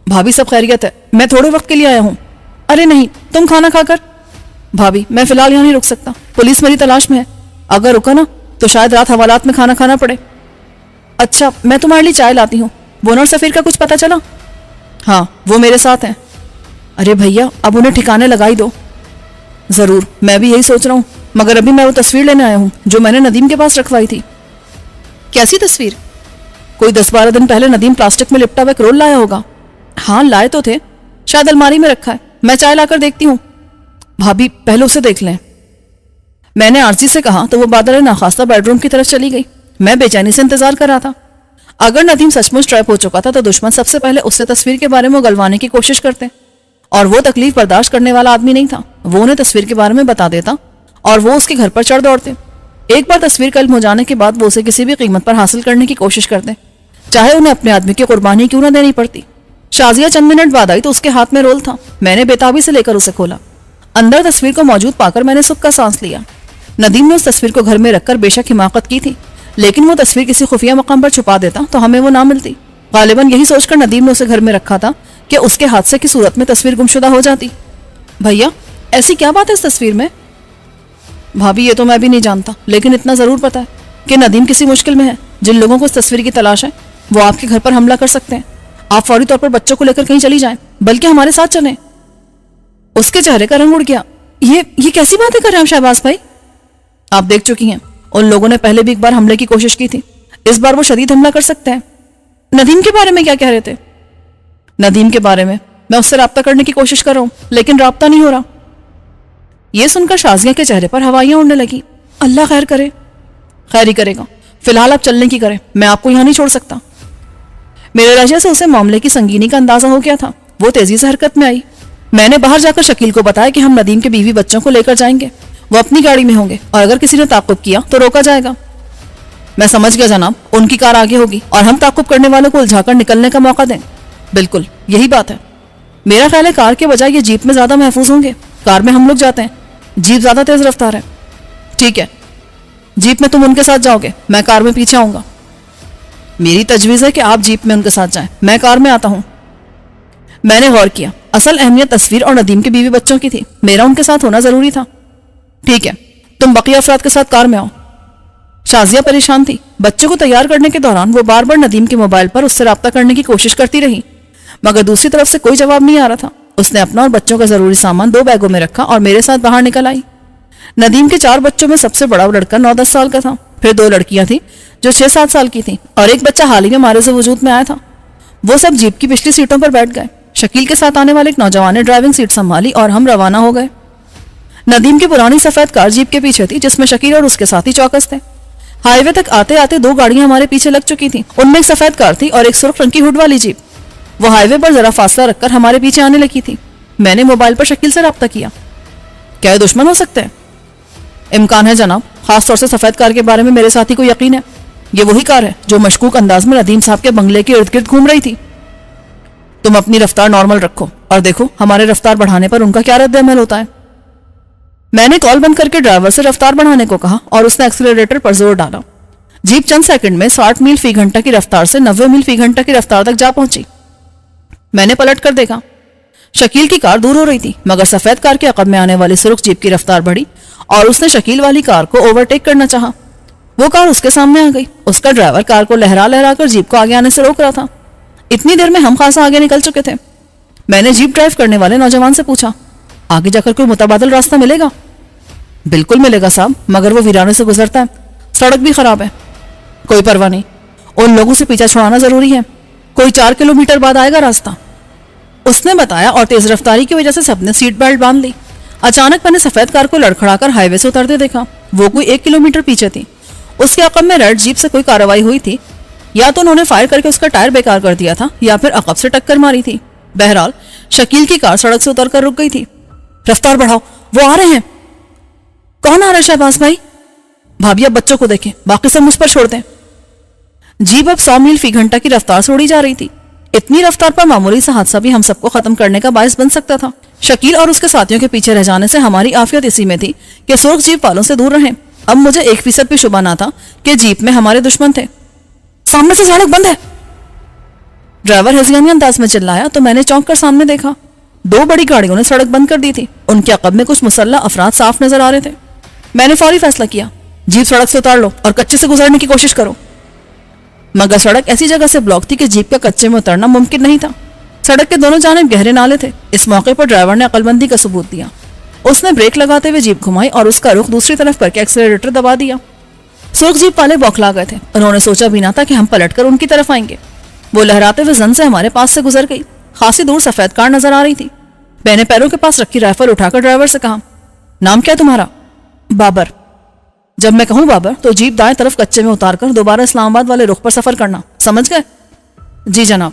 بھابھی سب خیریت ہے, میں تھوڑے وقت کے لیے آیا ہوں. ارے نہیں, تم کھانا کھا کر. بھابھی میں فی الحال یہاں نہیں رک سکتا, پولیس میری تلاش میں ہے. اگر رکا نا تو شاید رات حوالات میں کھانا کھانا پڑے. اچھا, میں تمہارے لیے چائے لاتی ہوں. بونر سفیر کا کچھ پتا چلا؟ ہاں, وہ میرے ساتھ ہیں. ارے بھیا, اب انہیں ٹھکانے لگائی دو. ضرور, میں بھی یہی سوچ رہا ہوں, مگر ابھی میں وہ تصویر لینے آیا ہوں جو میں نے ندیم کے پاس رکھوائی تھی. کیسی تصویر؟ کوئی 10-12 دن پہلے ندیم پلاسٹک میں لپٹا ہوا ایک رول لایا ہوگا. ہاں لائے تو تھے, شاید الماری میں رکھا ہے. میں چائے لا کر دیکھتی ہوں. بھابھی پہلے اسے دیکھ لیں. میں نے عارضی سے کہا تو وہ بادل ناخواستہ بیڈ روم کی طرف چلی گئی. میں بے چینی سے انتظار کر رہا تھا. اگر ندیم سچ مچ ٹریپ ہو چکا تھا تو دشمن سب سے پہلے اس سے تصویر کے بارے میں گلوانے کی کوشش کرتے اور وہ تکلیف برداشت کرنے والا آدمی نہیں تھا. وہ انہیں تصویر کے بارے میں بتا دیتا اور وہ اس کے گھر پر چڑھ دوڑتے. ایک بار تصویر کا علم ہو جانے کے بعد وہ اسے کسی بھی قیمت پر حاصل کرنے کی کوشش کرتے, چاہے انہیں اپنے آدمی کی قربانی کیوں نہ دینی پڑتی. شازیہ چند منٹ بعد آئی تو اس کے ہاتھ میں رول تھا. میں نے بےتابی سے لے کر اسے کھولا. اندر تصویر کو موجود پا کر میں نے سکھ کا سانس لیا. ندیم نے اس تصویر کو گھر میں رکھ کر بے شک حماقت کی تھی, لیکن وہ تصویر کسی خفیہ مقام پر چھپا دیتا تو ہمیں وہ نہ ملتی. غالباً یہی سوچ کر ندیم نے اسے گھر میں رکھا تھا کہ اس کے حادثے کی صورت میں تصویر گمشدہ ہو جاتی. بھیا, ایسی کیا بات ہے اس تصویر میں؟ بھابھی, یہ تو میں بھی نہیں جانتا, لیکن اتنا ضرور پتا ہے کہ ندیم کسی مشکل میں ہے. جن لوگوں کو اس تصویر کی تلاش ہے وہ آپ کے گھر پر حملہ کر سکتے ہیں. آپ فوری طور پر بچوں کو لے کر کہیں چلی جائیں, بلکہ ہمارے ساتھ چلیں. اس کے چہرے کا رنگ اڑ گیا. یہ کیسی باتیں کر رہے ہیں شہباز بھائی؟ آپ دیکھ چکی ہیں, ان لوگوں نے پہلے بھی ایک بار حملے کی کوشش کی تھی. اس بار وہ شدید حملہ کر سکتے ہیں. ندیم کے بارے میں کیا کہہ رہے تھے؟ ندیم کے بارے میں اس سے رابطہ کرنے کی کوشش کر رہا ہوں, لیکن رابطہ نہیں ہو رہا. یہ سن کر شازیہ کے چہرے پر ہوائیاں اڑنے لگی. اللہ خیر کرے. خیر ہی کرے گا. فی الحال آپ چلنے کی کریں, میں آپ کو یہاں نہیں چھوڑ سکتا. میرے لہجے سے اسے معاملے کی سنگینی کا اندازہ ہو گیا تھا. وہ تیزی سے حرکت میں آئی. میں نے باہر جا کر شکیل کو بتایا کہ ہم ندیم کے بیوی بچوں کو لے کر جائیں گے. وہ اپنی گاڑی میں ہوں گے اور اگر کسی نے تعقب کیا تو روکا جائے گا. میں سمجھ گیا جناب, ان کی کار آگے ہوگی اور ہم تعقب کرنے والوں کو الجھا کر نکلنے کا موقع دیں. بالکل یہی بات ہے. میرا خیال ہے کار کے بجائے یہ جیپ میں زیادہ محفوظ ہوں گے. کار میں ہم لوگ جاتے ہیں, جیپ زیادہ تیز رفتار ہے. ٹھیک ہے, جیپ میں تم ان کے ساتھ جاؤ گے, میں کار میں پیچھے آؤں گا. میری تجویز ہے کہ آپ جیپ میں ان کے ساتھ جائیں, میں کار میں آتا ہوں. میں نے غور کیا. اصل اہمیت تصویر اور ندیم کے بیوی بچوں کی تھی. میرا ان کے ساتھ ہونا ضروری تھا. ٹھیک ہے, تم بقیہ افراد کے ساتھ کار میں آؤ. شازیہ پریشان تھی. بچوں کو تیار کرنے کے دوران وہ بار بار ندیم کے موبائل پر اس سے رابطہ کرنے کی کوشش کرتی رہی, مگر دوسری طرف سے کوئی جواب نہیں آ رہا تھا. اس نے اپنا اور بچوں کا ضروری سامان 2 بیگوں میں رکھا اور میرے ساتھ باہر نکل آئی. ندیم کے 4 بچوں میں سب سے بڑا لڑکا 9-10 سال کا تھا. پھر 2 لڑکیاں تھیں جو 6-7 سال کی تھیں, اور ایک بچہ حال ہی میں مارے سے وجود میں آیا تھا. وہ سب جیپ کی پچھلی سیٹوں پر بیٹھ گئے. شکیل کے ساتھ آنے والے ایک نوجوان نے ڈرائیونگ سیٹ سنبھالی اور ہم روانہ ہو گئے. ندیم کی پرانی سفید کار جیپ کے پیچھے تھی, جس میں شکیل اور اس کے ساتھی چوکس تھے. ہائی وے تک آتے آتے 2 گاڑیاں ہمارے پیچھے لگ چکی تھیں. ان میں ایک سفید کار تھی اور ایک سرخ رنگ کی ہوڈ والی جیپ. وہ ہائی وے پر ذرا فاصلہ رکھ کر ہمارے پیچھے آنے لگی تھی. میں نے موبائل پر شکیل سے رابطہ کیا. کیا یہ دشمن ہو سکتے ہیں؟ امکان ہے جناب, خاص طور سے سفید کار کے بارے میں میرے ساتھی کو یقین ہے. یہ وہی کار ہے جو مشکوک انداز میں ندیم صاحب کے بنگلے کے ارد گرد گھوم رہی تھی. تم اپنی رفتار نارمل رکھو اور دیکھو ہمارے رفتار بڑھانے پر ان کا کیا رد عمل ہوتا ہے. میں نے کال بند کر کے ڈرائیور سے رفتار بڑھانے کو کہا اور اس نے ایکسیلریٹر پر زور ڈالا. جیپ چند سیکنڈ میں 60 میل فی گھنٹہ کی رفتار سے 90 میل فی گھنٹہ کی رفتار تک جا پہنچی. میں نے پلٹ کر دیکھا. شکیل کی کار دور ہو رہی تھی, مگر سفید کار کے عقب میں آنے والی سرخ جیپ کی رفتار بڑھی اور اس نے شکیل والی کار کو اوورٹیک کرنا چاہا. وہ کار اس کے سامنے آ گئی. اس کا ڈرائیور کار کو لہرا لہرا کر جیپ کو آگے آنے سے روک رہا تھا. اتنی دیر میں ہم خاصا آگے نکل چکے تھے. میں نے جیپ ڈرائیو کرنے والے نوجوان سے پوچھا, آگے جا کر کوئی متبادل راستہ ملے گا؟ بالکل ملے گا صاحب, مگر وہ ویرانے سے گزرتا ہے, سڑک بھی خراب ہے. کوئی پرواہ نہیں, ان لوگوں سے پیچھا چھڑانا ضروری ہے. کوئی 4 کلومیٹر بعد آئے گا راستہ, اس نے بتایا, اور تیز رفتاری کی وجہ سے سب نے سیٹ بیلٹ باندھ لی. اچانک میں نے سفید کار کو لڑکھڑا کر ہائی وے سے اترتے دیکھا. وہ کوئی 1 کلومیٹر پیچھے تھی. اس کے عقب میں ریڈ جیپ سے کوئی کارروائی ہوئی تھی. یا تو انہوں نے فائر کر کے اس کا ٹائر بیکار کر دیا تھا, یا پھر عقب سے ٹکر ماری تھی. بہرحال شکیل کی کار سڑک سے اتر کر رک گئی تھی. رفتار بڑھاؤ, وہ آ رہے ہیں. کون آ رہا ہے شہباز بھائی؟ بھابھی اب بچوں کو دیکھیں, باقی سب مجھ پر چھوڑ دیں. جیپ اب 100 میل فی گھنٹہ کی رفتار سے اڑی جا رہی تھی. اتنی رفتار پر معمولی سا حادثہ بھی ہم سب کو ختم کرنے کا باعث بن سکتا تھا. شکیل اور اس کے ساتھیوں کے پیچھے رہ جانے سے ہماری عافیت اسی میں تھی کہ سرخ جیپ والوں سے دور رہیں. اب مجھے 1% بھی شبہ نہ تھا کہ جیپ میں ہمارے دشمن تھے. سامنے سے سڑک بند ہے, ڈرائیور ہزیانی انداز میں چلایا تو میں نے چونک کر سامنے دیکھا. 2 بڑی گاڑیوں نے سڑک بند کر دی تھی. ان کے عقب میں کچھ مسلح افراد صاف نظر آ رہے تھے. میں نے فوری فیصلہ کیا, جیپ سڑک سے اتار لو اور کچے سے گزرنے کی کوشش کرو. مگر سڑک ایسی جگہ سے بلاک تھی کہ جیپ کا کچے میں اترنا ممکن نہیں تھا. سڑک کے دونوں جانب گہرے نالے تھے. اس موقع پر ڈرائیور نے عقل بندی کا ثبوت دیا. اس نے بریک لگاتے ہوئے جیپ گھمائی اور اس کا رخ دوسری طرف کر کے ایکسیلریٹر دبا دیا. سرخ جیپ والے بوکھلا گئے تھے. انہوں نے سوچا بھی نہ تھا کہ ہم پلٹ کر ان کی طرف آئیں گے. وہ لہراتے ہوئے زن سے ہمارے پاس سے گزر گئی. خاصی دور سفید کار نظر آ رہی تھی. میں نے پیروں کے پاس رکھی رائفل اٹھا کر ڈرائیور سے کہا, نام کیا تمہارا؟ بابر. جب میں کہوں بابر تو جیپ دائیں طرف کچے میں اتار کر دوبارہ اسلام آباد والے رخ پر سفر کرنا, سمجھ گئے؟ جی جناب.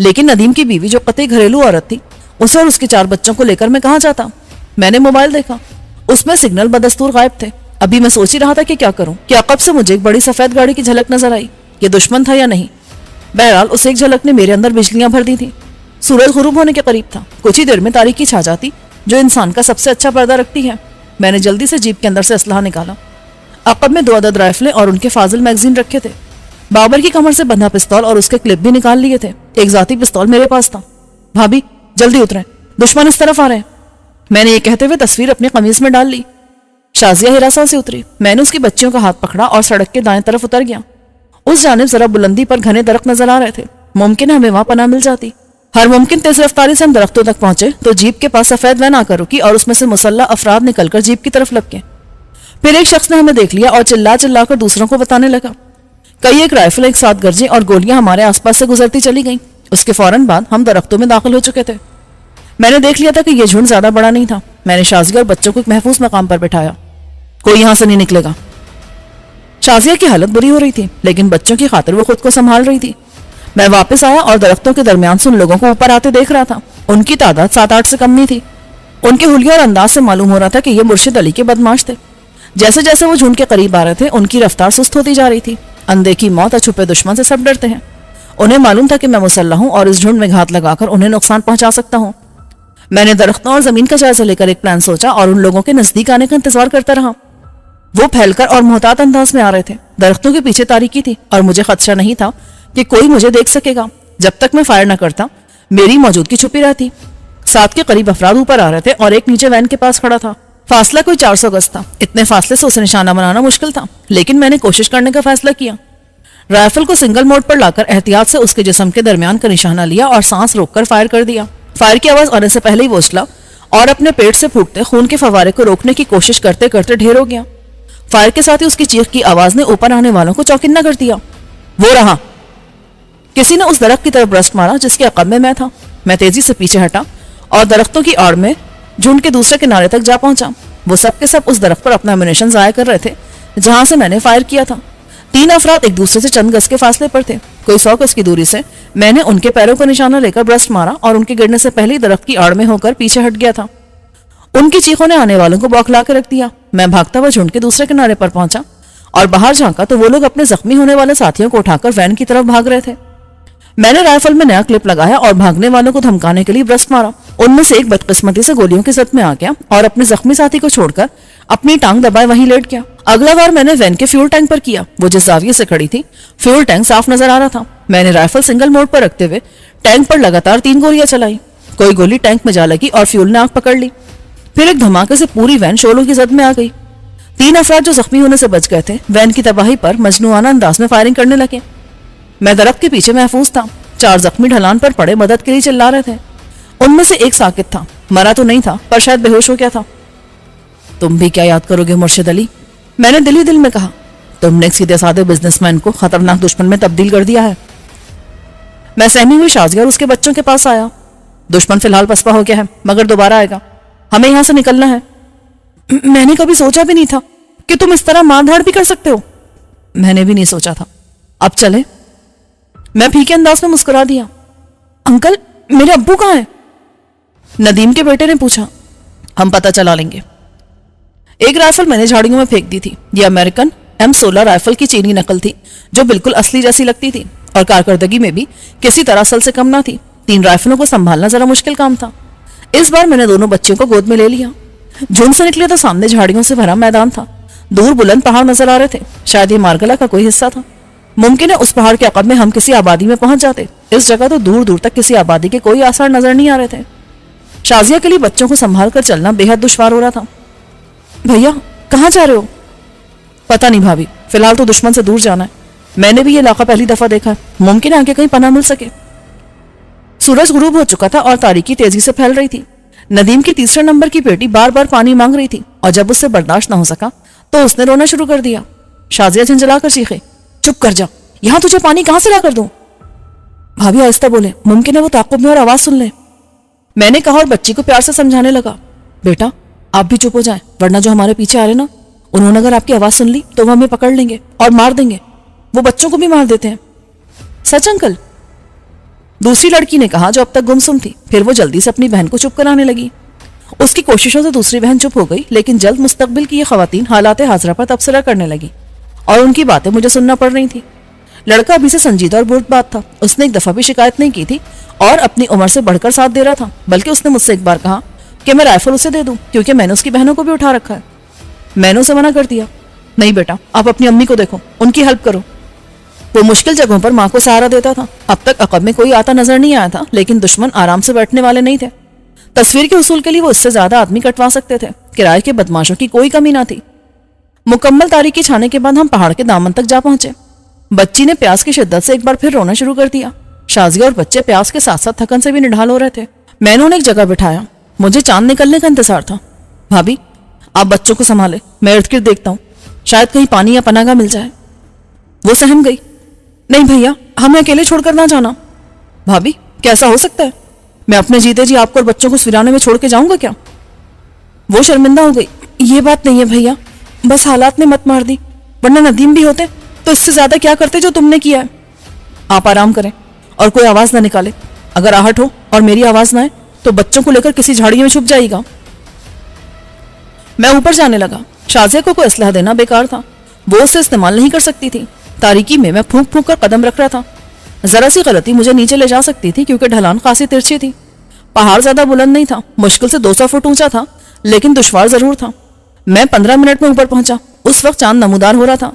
لیکن ندیم کی بیوی جو قطعی گھریلو عورت تھی، اسے اور اس کے 4 بچوں کو لے کر میں کہاں جاتا؟ میں نے موبائل دیکھا، اس میں سگنل بدستور غائب تھے۔ ابھی میں سوچ ہی رہا تھا کہ کیا کروں کہ عقب سے مجھے ایک بڑی سفید گاڑی کی جھلک نظر آئی۔ یہ دشمن تھا یا نہیں؟ بہرحال اس ایک جھلک نے میرے اندر بجلیاں بھر دی تھی۔ سورج غروب ہونے کے قریب تھا، کچھ ہی دیر میں تاریکی چھا جاتی جو انسان کا سب سے اچھا پردہ رکھتی ہے۔ میں نے جلدی سے جیپ کے اندر سے اسلحہ نکالا۔ عقب میں 2 عدد رائفلیں اور ان کے فاضل میگزین رکھے تھے۔ بابر کی کمر سے بندھا پستول اور اس کے کلپ بھی نکال لیے تھے۔ ایک ذاتی پستول میرے پاس تھا۔ بھابی جلدی اتریں، دشمن اس طرف آ رہے ہیں۔ میں نے یہ کہتے ہوئے تصویر اپنی قمیض میں ڈال لی۔ شازیہ ہراساں سے اتری۔ میں نے اس کی بچیوں کا ہاتھ پکڑا اور سڑک کے دائیں طرف اتر گیا۔ اس جانب ذرا بلندی پر گھنے درخت نظر آ رہے تھے، ممکن ہے ہمیں وہاں پناہ مل جاتی۔ ہر ممکن تیز رفتاری سے ہم درختوں تک پہنچے تو جیپ کے پاس سفید وین آ کر رکی اور اس میں سے مسلح افراد نکل کر جیپ کی طرف لپکے۔ پھر ایک شخص نے ہمیں دیکھ لیا اور چلا چلا کر دوسروں کو بتانے لگا۔ کئی ایک رائفل ایک ساتھ گرجے اور گولیاں ہمارے آس پاس سے گزرتی چلی گئیں۔ اس کے فوراً بعد ہم درختوں میں داخل ہو چکے تھے۔ میں نے دیکھ لیا تھا کہ یہ جھنڈ زیادہ بڑا نہیں تھا۔ میں نے شازیہ اور بچوں کو ایک محفوظ مقام پر بٹھایا۔ کوئی یہاں سے نہیں نکلے گا۔ شازیہ کی حالت بری ہو رہی تھی، لیکن بچوں کی خاطر وہ خود کو سنبھال رہی تھی۔ میں واپس آیا اور درختوں کے درمیان سے ان لوگوں کو اوپر آتے دیکھ رہا تھا۔ ان کی تعداد 7-8 سے کم نہیں تھی۔ ان کے حلیے اور انداز سے معلوم ہو رہا تھا کہ یہ مرشد علی کے بدماش تھے۔ جیسے جیسے وہ جھنڈ کے قریب آ رہے تھے ان کی رفتار سست ہوتی جا رہی تھی۔ اندھے کی موت اور چھپے دشمن سے سب ڈرتے ہیں۔ انہیں معلوم تھا کہ میں مسلح ہوں اور اس جھنڈ میں گھات لگا کر انہیں نقصان پہنچا سکتا ہوں۔ میں نے درختوں اور زمین کا جائزہ لے کر ایک پلان سوچا اور ان لوگوں کے نزدیک آنے کا انتظار کرتا رہا۔ وہ پھیل کر اور محتاط انداز میں آ رہے تھے۔ درختوں کے پیچھے تاریکی تھی اور مجھے خدشہ نہیں تھا کہ کوئی مجھے دیکھ سکے گا۔ جب تک میں فائر نہ کرتا میری موجودگی چھپی رہتی۔ 7 کے قریب افراد اوپر آ رہے تھے اور ایک نیچے وین کے پاس کھڑا تھا۔ فاصلہ کوئی 400 گز تھا۔ اتنے فاصلے سے اسے نشانہ بنانا مشکل تھا، لیکن میں نے کوشش کرنے کا فیصلہ کیا۔ رائفل کو سنگل موڈ پر لا کر احتیاط سے اس کے جسم کے درمیان کا نشانہ لیا اور سانس روک کر فائر کر دیا۔ فائر کی آواز آنے سے پہلے ہی وہ اچھلا اور اپنے پیٹ سے پھوٹتے خون کے فوارے کو روکنے کی کوشش کرتے کرتے ڈھیر ہو گیا۔ فائر کے ساتھ ہی اس کی چیخ کی آواز نے اوپر آنے والوں کو چوکنا کر دیا۔ وہ رہا۔ کسی نے اس درخت کی طرف برسٹ مارا جس کے عقب میں تھا۔ میں تیزی سے پیچھے ہٹا اور درختوں کی آڑ میں جھنڈ کے دوسرے کنارے تک جا پہنچا۔ وہ سب کے سب اس درخت پر اپنا امیونیشن ضائع کر رہے تھے جہاں سے میں نے فائر کیا تھا۔ 3 افراد ایک دوسرے سے چند گز کے فاصلے پر تھے۔ کوئی 100 گز کی دوری سے میں نے ان کے پیروں پر نشانہ لے کر برسٹ مارا اور ان کے گرنے سے پہلے ہی درخت کی آڑ میں ہو کر پیچھے ہٹ گیا تھا۔ ان کی چیخوں نے آنے والوں کو بوکھلا کے رکھ دیا۔ میں بھاگتا ہوا جھنڈ کے دوسرے کنارے پر پہنچا اور باہر جھانکا تو وہ لوگ اپنے زخمی ہونے والے ساتھیوں کو اٹھا کر وین کی طرف بھاگ رہے تھے۔ میں نے رائفل میں نیا کلپ لگایا اور بھاگنے والوں کو دھمکانے کے لیے برسٹ مارا۔ ان میں سے ایک بدقسمتی سے گولیوں کی زد میں آ گیا اور اپنے زخمی ساتھی کو چھوڑ کر اپنی ٹانگ دبائے وہیں لیٹ گیا۔ اگلا وار میں نے وین کے فیول ٹینک پر کیا۔ وہ جس زاویے سے کھڑی تھی فیول ٹینک صاف نظر آ رہا تھا۔ میں نے رائفل سنگل موڈ پر رکھتے ہوئے ٹینک پر لگاتار 3 گولیاں چلائی۔ کوئی گولی ٹینک میں جا لگی اور فیول نے آنکھ پکڑ لی۔ پھر ایک دھماکے سے پوری وین شعلوں کی زد میں آ گئی۔ 3 افراد جو زخمی ہونے سے بچ گئے تھے وین کی تباہی پر مجنونہ انداز میں فائرنگ کرنے لگے۔ میں درخت کے پیچھے محفوظ تھا۔ 4 زخمی ڈھلان پر پڑے مدد کے لیے چلا رہے تھے۔ ان میں سے ایک ساکت تھا، مرا تو نہیں تھا پر شاید بے ہوش ہو گیا تھا۔ تم بھی کیا یاد کرو گے مرشد علی؟ میں نے دل ہی دل میں کہا۔ تم نے ایک سیدھے سادے بزنس مین کو خطرناک دشمن میں تبدیل کر دیا ہے۔ میں سہمی ہوئی شازیہ اور اس کے بچوں کے پاس آیا۔ دشمن فی الحال پسپا ہو گیا ہے مگر دوبارہ آئے گا، ہمیں یہاں سے نکلنا ہے۔ میں نے کبھی سوچا بھی نہیں تھا کہ تم اس طرح مار دھاڑ بھی کر سکتے ہو۔ میں نے بھی نہیں سوچا تھا۔ اب چلیں؟ میں پھیکے انداز میں مسکرا دیا۔ انکل میرے ابو کہاں ہیں؟ ندیم کے بیٹے نے پوچھا۔ ہم پتہ چلا لیں گے۔ ایک رائفل میں نے جھاڑیوں میں پھینک دی تھی۔ یہ امریکن M16 رائفل کی چینی نقل تھی جو بالکل اصلی جیسی لگتی تھی اور کارکردگی میں بھی کسی طرح اصل سے کم نہ تھی۔ 3 رائفلوں کو سنبھالنا ذرا مشکل کام تھا۔ اس بار میں نے دونوں بچوں کو گود میں لے لیا۔ جھنڈ سے نکلے تو سامنے جھاڑیوں سے بھرا میدان تھا۔ دور بلند پہاڑ نظر آ رہے تھے، شاید یہ مارگلا کا کوئی حصہ تھا۔ ممکن ہے اس پہاڑ کے عقب میں ہم کسی آبادی میں پہنچ جاتے۔ اس جگہ تو دور دور تک کسی آبادی کے کوئی آثار نظر نہیں آ رہے تھے۔ شازیہ کے لیے بچوں کو سنبھال کر چلنا بے حد دشوار ہو رہا تھا۔ بھیا کہاں جا رہے ہو؟ پتہ نہیں بھابھی، فی الحال تو دشمن سے دور جانا ہے۔ میں نے بھی یہ علاقہ پہلی دفعہ دیکھا ہے، ممکن ہے آگے کہیں پناہ مل سکے۔ سورج غروب ہو چکا تھا اور تاریکی تیزی سے پھیل رہی تھی۔ ندیم کی تیسرے نمبر کی بیٹی بار بار پانی مانگ رہی تھی اور جب اس سے برداشت نہ ہو سکا تو اس نے رونا شروع کر دیا۔ شازیہ جھنجھلا کر چیخے، چپ کر جا، یہاں تجھے پانی کہاں سے لا کر دوں؟ بھابھی آہستہ بولے، ممکن ہے وہ تعاقب میں اور آواز سن لے۔ میں نے کہا اور بچی کو پیار سے سمجھانے لگا، بیٹا آپ بھی چپ ہو جائیں ورنہ جو ہمارے پیچھے آ رہے نا انہوں نے اگر آپ کی آواز سن لی تو وہ ہمیں پکڑ لیں گے اور مار دیں گے۔ وہ بچوں کو بھی مار دیتے ہیں۔ سچ انکل؟ دوسری لڑکی نے کہا جو اب تک گمسم تھی. پھر وہ جلدی سے اپنی بہن کو چپ کرانے لگی. اس کی کوششوں سے دوسری بہن چپ ہو گئی، لیکن جلد مستقبل کی یہ خواتین حالات حاضرہ پر تبصرہ کرنے لگی اور ان کی باتیں مجھے سننا پڑ رہی تھی. لڑکا ابھی سے سنجیدہ اور برد بات تھا. اس نے ایک دفعہ بھی شکایت نہیں کی تھی اور اپنی عمر سے بڑھ کر ساتھ دے رہا تھا، بلکہ اس نے مجھ سے ایک بار کہا کہ میں رائفل اسے دے دوں کیونکہ میں نے اس کی بہنوں کو بھی اٹھا رکھا ہے. میں نے اسے منع کر دیا. نہیں بیٹا، آپ اپنی امی کو دیکھو، ان کی ہیلپ کرو. وہ مشکل جگہوں پر ماں کو سہارا دیتا تھا. اب تک عقب میں کوئی آتا نظر نہیں آیا تھا، لیکن دشمن آرام سے بیٹھنے والے نہیں تھے. تصویر کے حصول کے لیے وہ اس سے زیادہ آدمی کٹوا سکتے تھے. کرائے کے بدماشوں کی کوئی کمی نہ تھی. مکمل تاریکی چھانے کے بعد ہم پہاڑ کے دامن تک جا پہنچے. بچی نے پیاس کی شدت سے ایک بار پھر رونا شروع کر دیا. شازیہ اور بچے پیاس کے ساتھ ساتھ تھکن سے بھی نڈھال ہو رہے تھے. میں نے انہیں ایک جگہ بٹھایا. مجھے چاند نکلنے کا انتظار تھا. بھابھی، آپ بچوں کو سنبھالے، میں ارد گرد دیکھتا ہوں، شاید کہیں پانی یا پناہ گاہ مل جائے. وہ سہم گئی. نہیں بھیا، ہمیں اکیلے چھوڑ کر نہ جانا. بھابھی، کیسا ہو سکتا ہے؟ میں اپنے جیتے جی آپ کو اور بچوں کو سویرانے میں چھوڑ کے جاؤں گا کیا؟ وہ شرمندہ ہو گئی. یہ بات نہیں ہے بھیا، بس حالات نے مت مار دی، ورنہ ندیم بھی ہوتے تو اس سے زیادہ کیا کرتے جو تم نے کیا ہے. آپ آرام کریں اور کوئی آواز نہ نکالے. اگر آہٹ ہو اور میری آواز نہ آئے تو بچوں کو لے کر کسی جھاڑی میں چھپ جائے گا. میں اوپر جانے لگا. شازیہ کو کوئی اسلحہ دینا بیکار تھا، وہ اسے استعمال نہیں کر سکتی تھی. تاریکی میں پھونک پھونک کر قدم رکھ رہا تھا. ذرا سی غلطی مجھے نیچے لے جا سکتی تھی کیونکہ ڈھلان خاصی ترچھی تھی. پہاڑ زیادہ بلند نہیں تھا، مشکل سے 200 فٹ اونچا تھا، لیکن دشوار ضرور تھا. میں 15 منٹ میں اوپر پہنچا. اس وقت چاند نمودار ہو رہا تھا.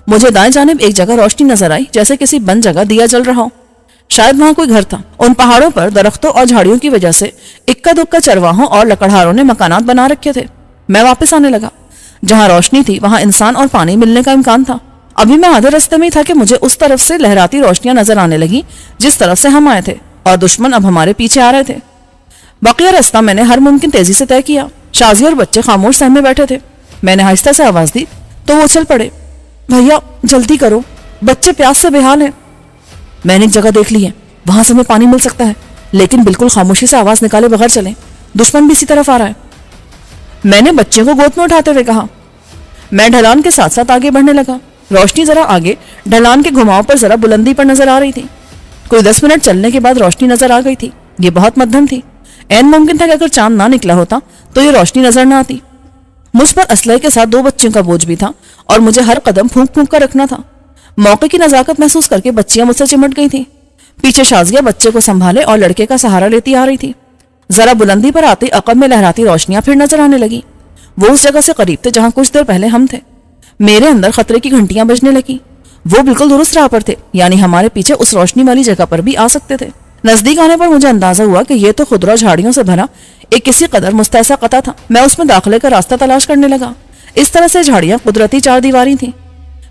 مجھے دائیں جانب ایک جگہ روشنی نظر آئی، جیسے کسی بند جگہ دیا جل رہا ہو. شاید وہاں کوئی گھر تھا. ان پہاڑوں پر درختوں اور جھاڑیوں کی وجہ سے اکا دکا چرواہوں اور لکڑہاروں نے مکانات بنا رکھے تھے. میں واپس آنے لگا. جہاں روشنی تھی وہاں انسان اور پانی ملنے کا امکان تھا. ابھی میں آدھے راستے میں تھا کہ مجھے اس طرف سے لہراتی روشنیاں نظر آنے لگی جس طرف سے ہم آئے تھے، اور دشمن اب ہمارے پیچھے آ رہے تھے. بقیہ راستہ میں نے ہر ممکن تیزی سے طے کیا. شازیہ اور بچے خاموش سہمے بیٹھے تھے. میں نے آہستہ سے آواز دی تو وہ اچھل پڑے. بھیا جلدی کرو، بچے پیاس سے بےحال ہیں. میں نے ایک جگہ دیکھ لی ہے، وہاں سے ہمیں پانی مل سکتا ہے، لیکن بالکل خاموشی سے آواز نکالے بغیر چلیں، دشمن بھی اسی طرف آ رہا ہے. میں نے بچے کو گود میں اٹھاتے ہوئے کہا. میں ڈھلان کے ساتھ ساتھ آگے بڑھنے لگا. روشنی ذرا آگے ڈھلان کے گھماؤ پر ذرا بلندی پر نظر آ رہی تھی. کوئی 10 منٹ چلنے کے بعد روشنی نظر آ گئی تھی. یہ بہت مدھم تھی. عین ممکن تھا کہ اگر چاند نہ نکلا ہوتا تو یہ روشنی نظر نہ آتی. مجھ پر اسلحے کے ساتھ 2 بچیوں کا بوجھ بھی تھا اور مجھے ہر قدم پھونک پھونک کر رکھنا تھا. موقع کی نزاکت محسوس کر کے بچیاں مجھ سے چمٹ گئی تھیں. پیچھے شازیہ بچے کو سنبھالے اور لڑکے کا سہارا لیتی آ رہی تھی. ذرا بلندی پر آتے عقب میں لہراتی روشنیاں پھر نظر آنے لگی. وہ اس جگہ سے قریب تھے جہاں کچھ دیر پہلے ہم تھے. میرے اندر خطرے کی گھنٹیاں بجنے لگی. وہ بالکل درست راہ پر تھے، یعنی ہمارے پیچھے اس روشنی والی جگہ پر بھی آ سکتے تھے. نزدیک آنے پر مجھے اندازہ ہوا کہ یہ تو خضرا جھاڑیوں سے بھرا ایک کسی قدر مستحصہ قطع تھا. میں اس میں داخلے کا راستہ تلاش کرنے لگا. اس طرح سے جھاڑیاں قدرتی 4 دیواری تھیں.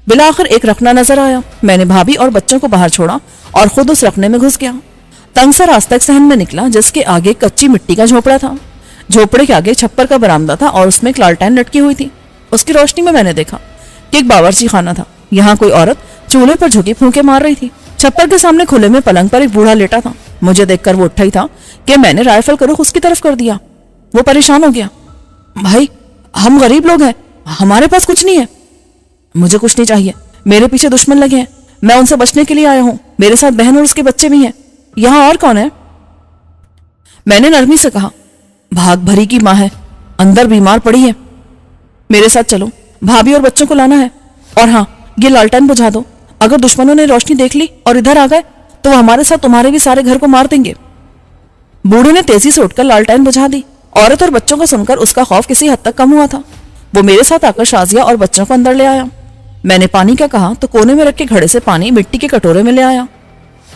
بالآخر ایک رخنا نظر آیا. میں نے بھابھی اور بچوں کو باہر چھوڑا اور خود اس رخنے میں گھس گیا. تنگ سا راستہ ایک صحن میں نکلا جس کے آگے کچی مٹی کا جھوپڑا تھا. جھوپڑے کے آگے چھپر کا برآمدہ تھا اور اس میں ایک لالٹین لٹکی ہوئی تھی. اس کی روشنی میں نے دیکھا کہ ایک باورچی خانہ تھا. یہاں کوئی عورت چولہے پر جھکی پھونکے مار رہی تھی. چھپر کے سامنے کھلے میں پلنگ پر ایک بوڑھا لیٹا تھا. مجھے دیکھ کر وہ اٹھا ہی تھا کہ میں نے رائفل کا رخ اس کی طرف کر دیا. وہ پریشان ہو گیا. بھائی، ہم غریب لوگ ہیں، ہمارے پاس کچھ نہیں ہے. مجھے کچھ نہیں چاہیے، میرے پیچھے دشمن لگے ہیں، میں ان سے بچنے کے لیے آیا ہوں. میرے ساتھ بہن اور اس کے بچے بھی ہیں. یہاں اور کون ہے؟ میں نے نرمی سے کہا. بھاگ بھری کی ماں ہے، اندر بیمار پڑی ہے. میرے ساتھ چلو، بھابھی اور بچوں کو لانا ہے. اور ہاں، یہ لالٹین بجھا دو. اگر دشمنوں نے روشنی دیکھ لی اور ادھر آ گئے تو وہ ہمارے ساتھ تمہارے بھی سارے گھر کو مار دیں گے. بوڑھے نے تیزی سے اٹھ کر لالٹین بجھا دی. عورت اور بچوں کو سن کر اس کا خوف کسی حد تک کم ہوا تھا. وہ میرے ساتھ آ کر شازیہ اور بچوں کو اندر لے آیا. میں نے پانی کا کہا تو کونے میں رکھ کے گھڑے سے پانی مٹی کے کٹورے میں لے آیا.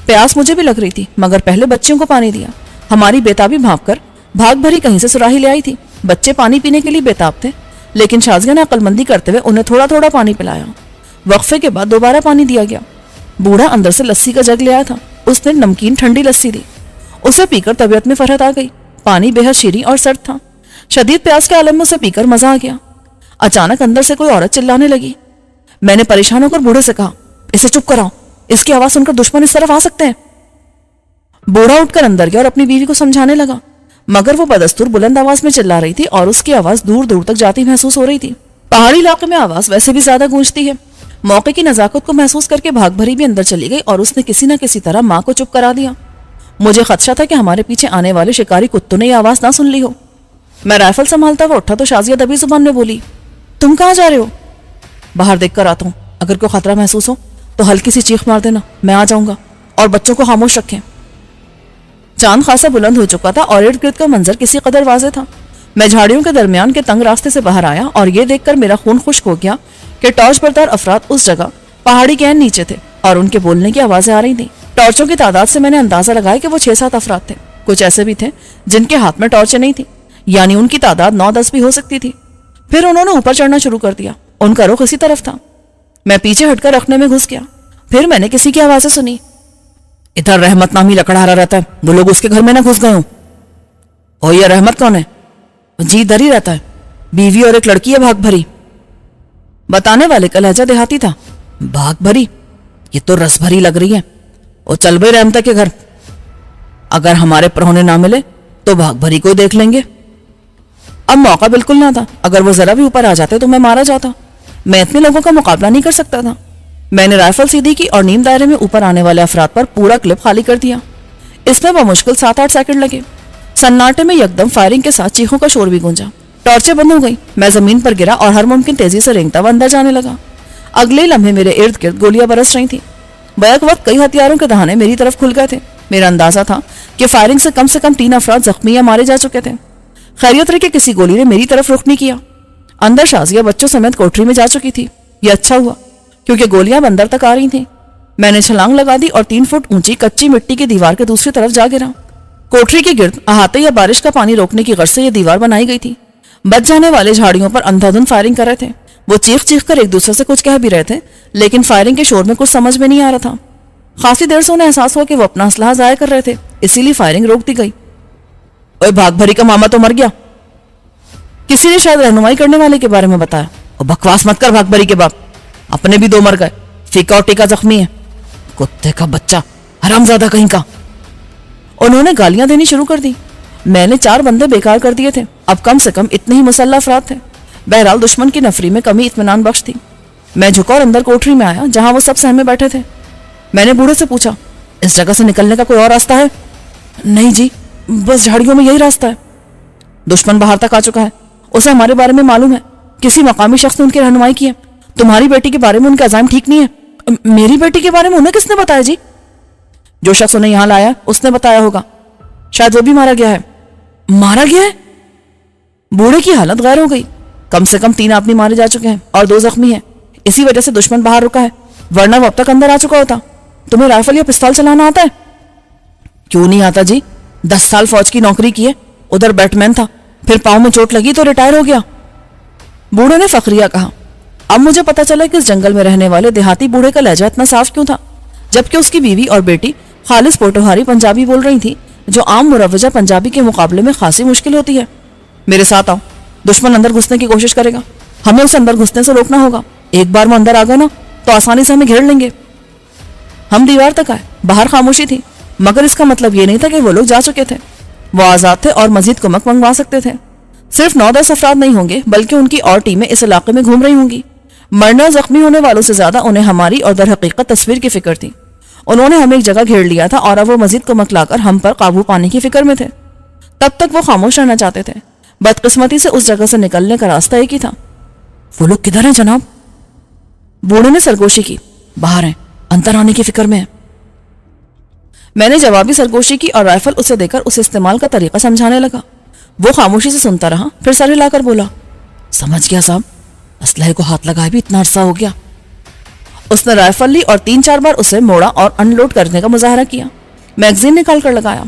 پیاس مجھے بھی لگ رہی تھی، مگر پہلے بچوں کو پانی دیا. ہماری بیتابی بھانپ کر بھاگ بھری کہیں سے سراہی لے آئی تھی. بچے پانی پینے کے لیے بیتاب تھے، لیکن شازیہ نے عقل مندی کرتے ہوئے انہیں تھوڑا تھوڑا پانی پلایا. وقفے کے بعد دوبارہ پانی دیا گیا. بوڑھا اندر سے لسی کا جگ لے آیا تھا. اس نے نمکین ٹھنڈی لسی دی. اسے پی کر طبیعت میں فرحت آ گئی. پانی بے حد شیریں اور سرد تھا. شدید پیاس کے عالم میں اسے پی کر مزہ آ گیا. اچانک اندر سے کوئی عورت چلانے لگی. میں نے پریشان ہو کر بوڑھے سے کہا، اسے چپ کراؤ، اس کی آواز سن کر دشمن اس طرف آ سکتے ہیں. بوڑھا اٹھ کر اندر گیا اور اپنی بیوی کو سمجھانے لگا، مگر وہ بدستور بلند آواز میں چلا رہی تھی اور اس کی آواز دور دور تک جاتی محسوس ہو رہی تھی. پہاڑی علاقے میں آواز ویسے بھی زیادہ گونجتی ہے. موقع کی نزاکت کو محسوس کر کے بھاگ بھری بھی اندر چلی گئی اور اس نے کسی نہ کسی طرح ماں کو چپ کرا دیا. مجھے خدشہ تھا کہ ہمارے پیچھے آنے والے شکاری کتوں نے یہ آواز نہ سن لی ہو۔ میں رائفل سنبھالتا ہوا اٹھا تو شازیہ دبی زبان میں بولی، تم کہاں جا رہے ہو؟ باہر دیکھ کر آتا ہوں، اگر کوئی خطرہ محسوس ہو تو ہلکی سی چیخ مار دینا، میں آ جاؤں گا، اور بچوں کو خاموش رکھیں۔ چاند خاصا بلند ہو چکا تھا اور ارد گرد کا منظر کسی قدر واضح تھا۔ میں جھاڑیوں کے درمیان کے تنگ راستے سے باہر آیا اور یہ دیکھ کر میرا خون خشک ہو گیا کہ ٹارچ بردار افراد اس جگہ پہاڑی کے نیچے تھے اور ان کے بولنے کی آوازیں آ رہی تھیں۔ ٹارچوں کی تعداد سے میں نے اندازہ لگایا کہ وہ 6-7 افراد تھے۔ کچھ ایسے بھی تھے جن کے ہاتھ میں ٹارچیں نہیں تھی، یعنی ان کی تعداد 9-10 بھی ہو سکتی تھی۔ پھر انہوں نے اوپر چڑھنا شروع کر دیا۔ ان کا رخ اسی طرف تھا۔ میں پیچھے ہٹ کر رکھنے میں گھس گیا۔ پھر میں نے کسی کی آوازیں سنی، ادھر رحمت نامی لکڑہارا رہتا ہے، وہ لوگ اس کے گھر میں نہ گھس گئے ہوں۔ اور یہ رحمت کون ہے؟ جی ادھر ہی رہتا ہے، بیوی اور ایک لڑکی ہے بھاگ بھری۔ بتانے والے کا لہجہ دیہاتی تھا۔ بھاگ بھری؟ یہ تو رس بھری لگ رہی ہے۔ اور چل بھائی رحمتہ کے گھر، اگر ہمارے پرونے نہ ملے تو بھاگ بھری کو دیکھ لیں گے۔ اب موقع بالکل نہ تھا، اگر وہ ذرا بھی اوپر آ جاتے تو میں مارا جاتا۔ میں اتنے لوگوں کا مقابلہ نہیں کر سکتا تھا۔ میں نے رائفل سیدھی کی اور نیم دائرے میں اوپر آنے والے افراد پر پورا کلپ خالی کر دیا۔ اس میں بمشکل 7-8 سیکنڈ لگے۔ سناٹے میں یکدم فائرنگ کے ساتھ چیخوں کا شور بھی گونجا۔ ٹارچیں بند ہو گئی۔ میں زمین پر گرا اور ہر ممکن تیزی سے رینگتا ہوا اندر جانے لگا۔ اگلے لمحے میرے ارد گرد گولیاں برس رہی تھیں۔ بیک وقت کئی ہتھیاروں کے دہانے میری طرف کھل گئے تھے۔ میرا اندازہ تھا کہ فائرنگ سے کم 3 افراد زخمی یا مارے جا چکے تھے۔ خیریت رہی کہ کسی گولی نے میری طرف رخ نہیں کیا۔ اندر شازیہ بچوں سمیت کوٹری میں جا چکی تھی۔ یہ اچھا ہوا کیونکہ گولیاں اندر تک آ رہی تھیں۔ میں نے چھلانگ لگا دی اور 3 فٹ اونچی کچی مٹی کی دیوار کے دوسری طرف جا گرا۔ کوٹری کے گرد احاطے یا بارش کا پانی روکنے کی غرض سے یہ دیوار بنائی گئی تھی۔ بچ جانے والے جھاڑیوں پر اندھا دھند فائرنگ کر رہے تھے۔ وہ چیخ چیخ کر ایک دوسرے سے کچھ کہہ بھی رہے تھے، لیکن فائرنگ کے شور میں کچھ سمجھ میں نہیں آ رہا تھا۔ خاصی دیر سے انہیں احساس ہوا کہ وہ اپنا اسلحہ ضائع کر رہے تھے، اسی لیے فائرنگ روک دی گئی۔ اوے بھاگ بھری کا ماما تو مر گیا، کسی نے شاید رہنمائی کرنے والے کے بارے میں بتایا۔ اور بکواس مت کر بھاگ بھری کے باپ، اپنے بھی 2 مر گئے، فیکا اور ٹیکا زخمی ہے۔ کتے کا بچہ، حرامزادہ کہیں کا۔ انہوں نے گالیاں دینی شروع کر دی۔ میں نے 4 بندے بیکار کر دیے تھے، اب کم سے کم اتنے ہی مسلح افراد تھے۔ بہرحال دشمن کی نفری میں کمی اطمینان بخش تھی۔ میں جھکا اور اندر کوٹری میں آیا جہاں وہ سب سہمے بیٹھے تھے۔ میں نے بوڑھے سے پوچھا، اس جگہ سے نکلنے کا کوئی اور راستہ ہے؟ نہیں جی، بس جھاڑیوں میں یہی راستہ ہے۔ دشمن باہر تک آ چکا ہے، اسے ہمارے بارے میں معلوم ہے، کسی مقامی شخص نے ان کی رہنمائی کی ہے۔ تمہاری بیٹی کے بارے میں ان کا عزائم ٹھیک نہیں ہے۔ میری بیٹی کے بارے میں انہیں کس نے بتایا جی؟ جو شخص انہیں یہاں لایا اس نے بتایا ہوگا، شاید وہ بھی مارا گیا ہے۔ مارا گیا ہے؟ بوڑھے کی حالت غیر ہو گئی۔ کم سے کم 3 آدمی مارے جا چکے ہیں اور 2 زخمی ہیں، اسی وجہ سے دشمن باہر رکا ہے، ورنہ وہ اب تک اندر آ چکا ہوتا۔ تمہیں رائفل یا پستول چلانا آتا ہے؟ کیوں نہیں آتا جی، 10 سال فوج کی نوکری کی ہے، ادھر بیٹ مین تھا، پھر پاؤں میں چوٹ لگی تو ریٹائر ہو گیا۔ بوڑھے نے فخریہ کہا۔ اب مجھے پتا چلا کہ اس جنگل میں رہنے والے دیہاتی بوڑھے کا لہجہ اتنا صاف کیوں تھا، جبکہ اس کی بیوی اور بیٹی خالص پوٹوہاری پنجابی بول رہی تھی، جو عام مروجہ پنجابی کے مقابلے میں خاصی مشکل ہوتی ہے۔ میرے ساتھ آؤ، دشمن اندر گھسنے کی کوشش کرے گا، ہمیں اسے اندر گھسنے سے روکنا ہوگا۔ ایک بار وہ اندر آ گئے نا تو آسانی سے ہمیں گھیر لیں گے۔ ہم دیوار تک آئے، باہر خاموشی تھی، مگر اس کا مطلب یہ نہیں تھا کہ وہ لوگ جا چکے تھے۔ وہ آزاد تھے اور مزید کمک منگوا سکتے تھے۔ صرف 9-10 افراد نہیں ہوں گے، بلکہ ان کی اور ٹیمیں اس علاقے میں گھوم رہی ہوں گی۔ مرنے اور زخمی ہونے والوں سے زیادہ انہیں ہماری اور در حقیقت تصویر کی فکر تھی۔ انہوں نے ہمیں ایک جگہ گھیر لیا تھا اور اب وہ مزید کمک لا کر ہم پر قابو پانے کی فکر میں تھے۔ تب تک وہ خاموش رہنا چاہتے تھے۔ بدقسمتی سے اس جگہ سے نکلنے کا راستہ ایک ہی تھا۔ وہ لوگ کدھر ہیں جناب؟ بوڑھے نے سرگوشی کی۔ باہر ہیں، اندر آنے کی فکر میں ہیں۔ میں نے جوابی سرگوشی کی اور رائفل اسے دے کر اسے استعمال کا طریقہ سمجھانے لگا۔ وہ خاموشی سے سنتا رہا، پھر سر ہلا کر بولا، سمجھ گیا صاحب، اسلحے کو ہاتھ لگائے بھی اتنا عرصہ ہو گیا۔ اس نے رائفل لی اور 3-4 بار اسے موڑا اور ان لوڈ کرنے کا مظاہرہ کیا۔ میگزین نکال کر لگایا۔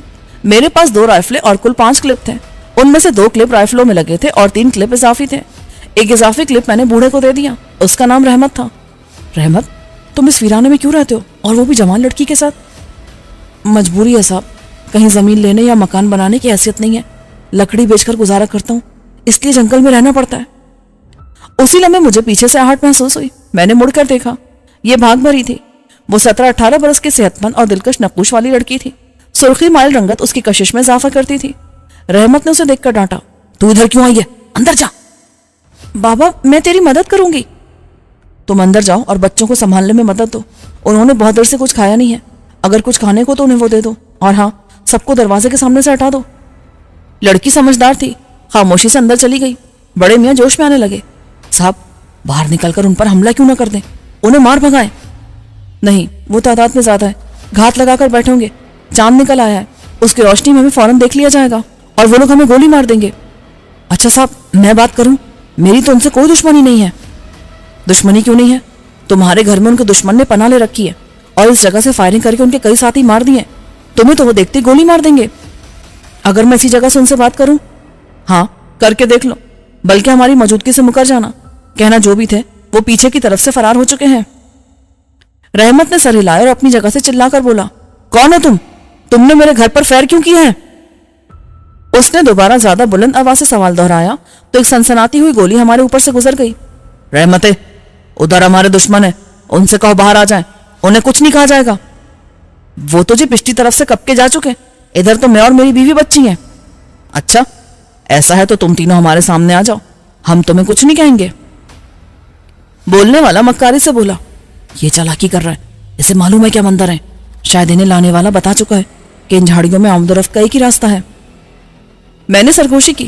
میرے پاس 2 رائفلیں اور کل 5 کلپ تھے۔ ان میں سے 2 کلپ رائفلوں میں لگے تھے اور 3 کلپ اضافی تھے۔ ایک اضافی کلپ میں نے بوڑھے کو دے دیا، اس کا نام رحمت تھا۔ رحمت، تم اس ویرانے میں کیوں رہتے ہو اور وہ بھی جوان لڑکی کے ساتھ؟ مجبوری ہے صاحب، کہیں زمین لینے یا مکان بنانے کی حیثیت نہیں ہے، لکڑی بیچ کر گزارا کرتا ہوں، اس لیے جنگل میں رہنا پڑتا ہے۔ اسی لمحے مجھے پیچھے سے آہٹ محسوس ہوئی۔ میں نے مڑ کر دیکھا، یہ بھاگ بھری تھی۔ وہ 17-18 برس کی صحت مند اور دلکش نقوش والی لڑکی تھی۔ سرخی مائل رنگت اس کی کشش میں اضافہ کرتی تھی۔ رحمت نے اسے دیکھ کر ڈانٹا، تو ادھر کیوں آئی ہے؟ اندر جا۔ بابا، میں تیری مدد کروں گی۔ تم اندر جاؤ اور بچوں کو سنبھالنے میں مدد دو، انہوں نے بہت دیر سے کچھ کھایا نہیں ہے، اگر کچھ کھانے کو تو انہیں وہ دے دو، اور ہاں، سب کو دروازے کے سامنے سے ہٹا دو۔ لڑکی سمجھدار تھی، خاموشی سے اندر چلی گئی۔ بڑے میاں جوش میں آنے لگے۔ صاحب باہر نکل کر ان پر حملہ کیوں نہ کر دیں، انہیں مار بھگائیں۔ نہیں، وہ تعداد میں زیادہ ہے، گھات لگا کر بیٹھیں گے، چاند نکل آیا ہے، اس کی روشنی میں ہمیں فوراً دیکھ لیا جائے گا اور وہ لوگ ہمیں گولی مار دیں گے۔ اچھا صاحب میں بات کروں، میری تو ان سے کوئی دشمنی نہیں ہے۔ دشمنی کیوں نہیں ہے؟ تمہارے گھر میں ان کے دشمن نے پناہ لے رکھی ہے اور اس جگہ سے فائرنگ کر کے ان کے کئی ساتھی مار دیے، تمہیں تو وہ دیکھتے گولی مار دیں گے۔ اگر میں اسی جگہ سے ان سے بات کروں؟ ہاں کر کے دیکھ لو، بلکہ ہماری موجودگی سے مکر جانا، کہنا جو بھی تھے وہ پیچھے کی طرف سے فرار ہو چکے ہیں۔ رحمت نے سر ہلایا اور اپنی جگہ سے چلا کر بولا، کون ہو تم نے میرے گھر پر فائر کیوں کیے ہیں؟ اس نے دوبارہ زیادہ بلند آواز سے سوال دہرایا تو ایک سنسناتی ہوئی گولی ہمارے اوپر سے گزر گئی۔ رحمت، ادھر ہمارے دشمن ہیں، ان سے کہو باہر آ جائیں، انہیں کچھ نہیں کہا جائے گا۔ وہ تو جی پچھلی طرف سے کب کے جا چکے، ادھر تو میں اور میری بیوی بچی ہیں۔ اچھا ایسا ہے تو تم تینوں ہمارے سامنے آ جاؤ، ہم تمہیں کچھ نہیں کہیں گے۔ بولنے والا مکاری سے بولا، یہ چالاکی کر رہا ہے، اسے معلوم ہے کیا مندر ہے، شاید انہیں لانے والا بتا چکا ہے کہ ان جھاڑیوں میں آمد و رفت کا ایک ہی راستہ ہے۔ میں نے سرگوشی کی۔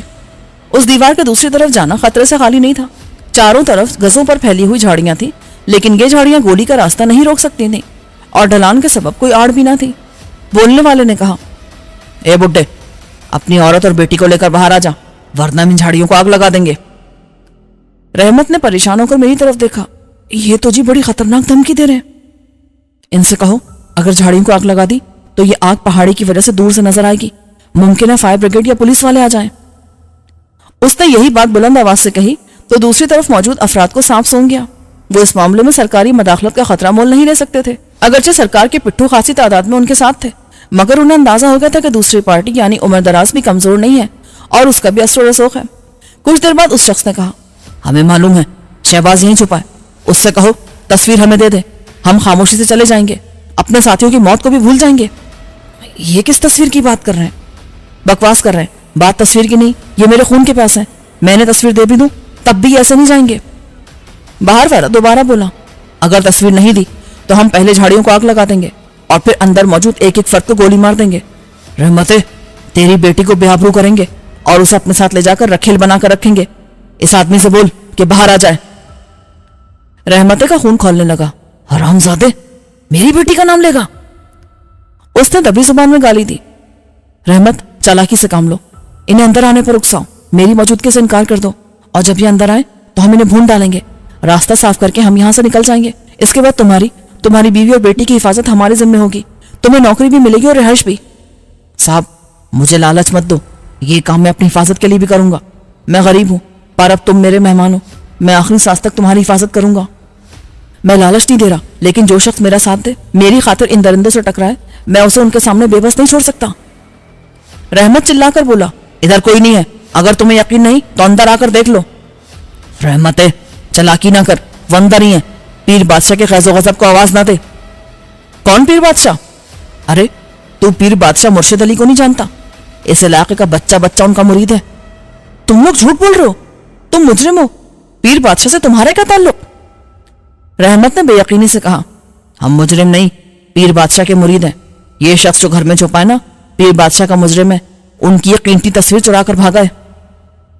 اس دیوار کے دوسری طرف جانا خطرے سے خالی نہیں تھا، چاروں طرف گزوں پر پھیلی ہوئی جھاڑیاں تھیں، لیکن یہ جھاڑیاں گولی کا راستہ نہیں روک سکتی تھیں اور ڈھلان کے سبب کوئی آڑ بھی نہ تھی۔ بولنے والے نے کہا، اے بڈھے، اپنی عورت اور بیٹی کو لے کر باہر آ جا، ورنہ ہم ان جھاڑیوں کو آگ لگا دیں گے۔ رحمت نے پریشان ہو کر میری طرف دیکھا، یہ تو جی بڑی خطرناک دھمکی دے رہے ہیں۔ ان سے کہو اگر جھاڑیوں کو آگ لگا دی تو یہ آگ پہاڑی کی وجہ سے دور سے نظر آئے گی، ممکن ہے فائر بریگیڈ یا پولیس والے آ جائیں۔ اس نے یہی بات بلند آواز سے کہی تو دوسری طرف موجود افراد کو سانپ سونگ گیا۔ وہ اس معاملے میں سرکاری مداخلت کا خطرہ مول نہیں لے سکتے تھے، اگرچہ سرکار کے پٹھو خاصی تعداد میں ان کے ساتھ تھے، مگر انہیں اندازہ ہو گیا تھا کہ دوسری پارٹی یعنی عمر دراز بھی کمزور نہیں ہے اور اس کا بھی اثر و رسوخ ہے۔ کچھ دیر بعد اس شخص نے کہا، ہمیں معلوم ہے شہباز یہیں چھپا ہے، اس سے کہو تصویر ہمیں دے دے، ہم خاموشی سے چلے جائیں گے، اپنے ساتھیوں کی موت کو بھی بھول جائیں گے۔ یہ کس تصویر کی بات کر رہے ہیں؟ بکواس کر رہے ہیں، بات تصویر کی نہیں، یہ میرے خون کے پیاسے ہیں، میں نے تصویر دے بھی دوں تب بھی ایسے نہیں جائیں گے۔ باہر والا دوبارہ بولا، اگر تصویر نہیں دی تو ہم پہلے جھاڑیوں کو آگ لگا دیں گے اور پھر اندر موجود ایک ایک فرد کو گولی مار دیں گے۔ رحمت، تیری بیٹی کو بے آبرو کریں گے اور اسے اپنے ساتھ لے جا کر رکھیل بنا کر رکھیں گے، اس آدمی سے بول کہ باہر آ جائے۔ رحمت کا خون کھولنے لگا، حرامزادے، میری بیٹی کا نام لے گا؟ اس نے دبی زبان میں گالی دی۔ رحمت، چالاکی سے کام لو، انہیں اندر آنے پر اکساؤ، میری موجودگی سے انکار کر دو، اور جب یہ اندر آئے تو ہم انہیں بھون ڈالیں گے، راستہ صاف کر کے ہم یہاں سے نکل جائیں گے۔ اس کے بعد تمہاری بیوی اور بیٹی کی حفاظت ہمارے ذمہ ہوگی، تمہیں نوکری بھی ملے گی اور رہائش بھی۔ صاحب مجھے لالچ مت دو، یہ کام میں اپنی حفاظت کے لیے بھی کروں گا، میں غریب ہوں پر اب تم میرے مہمان ہو، میں آخری سانس تک تمہاری حفاظت کروں گا۔ میں لالچ نہیں دے رہا، لیکن جو شخص میرا ساتھ دے، میری خاطر ان درندوں سے ٹکرائے، میں اسے ان کے سامنے بے بس نہیں چھوڑ سکتا۔ رحمت چلا کر بولا، ادھر کوئی نہیں ہے، اگر تمہیں یقین نہیں تو اندر آ کر دیکھ لو۔ رحمت، چلاکی نہ کر، وہ اندر ہی ہے، پیر بادشاہ کے خیز و غضب کو آواز نہ دے۔ کون پیر بادشاہ؟ ارے تو پیر بادشاہ مرشد علی کو نہیں جانتا؟ اس علاقے کا بچہ ان کا مرید ہے۔ تم لوگ جھوٹ بول رہے ہو، تم مجرم ہو، پیر بادشاہ سے تمہارا کیا تعلق؟ رحمت نے بے یقینی سے کہا، ہم مجرم نہیں، پیر بادشاہ کے مرید ہیں، یہ شخص جو گھر میں چھپا ہے نا، پیر بادشاہ کا مجرم ہے، ان کی یہ قیمتی تصویر چرا کر بھاگا ہے۔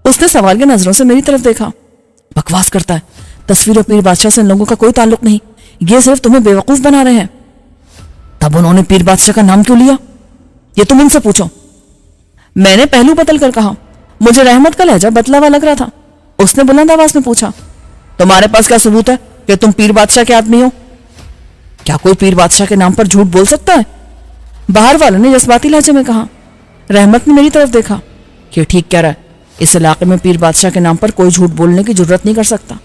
اس نے سوالیہ نظروں سے میری طرف دیکھا۔ بکواس کرتا ہے، تصویر اور پیر بادشاہ سے ان لوگوں کا کوئی تعلق نہیں، یہ صرف تمہیں بے وقوف بنا رہے ہیں۔ تب انہوں نے پیر بادشاہ کا نام کیوں لیا؟ یہ تم ان سے پوچھو۔ میں نے پہلو بدل کر کہا، مجھے رحمت کا لہجہ بتلا ہوا لگ رہا تھا۔ اس نے بلند آواز میں پوچھا، تمہارے پاس کیا ثبوت ہے کہ تم پیر بادشاہ کے آدمی ہو؟ کیا کوئی پیر بادشاہ کے نام پر جھوٹ بول سکتا ہے؟ باہر والے نے جذباتی لہجے میں کہا۔ رحمت نے میری طرف دیکھا، یہ ٹھیک کہہ رہا ہے، اس علاقے میں پیر بادشاہ کے نام پر کوئی جھوٹ بولنے کی جرت نہیں کر سکتا۔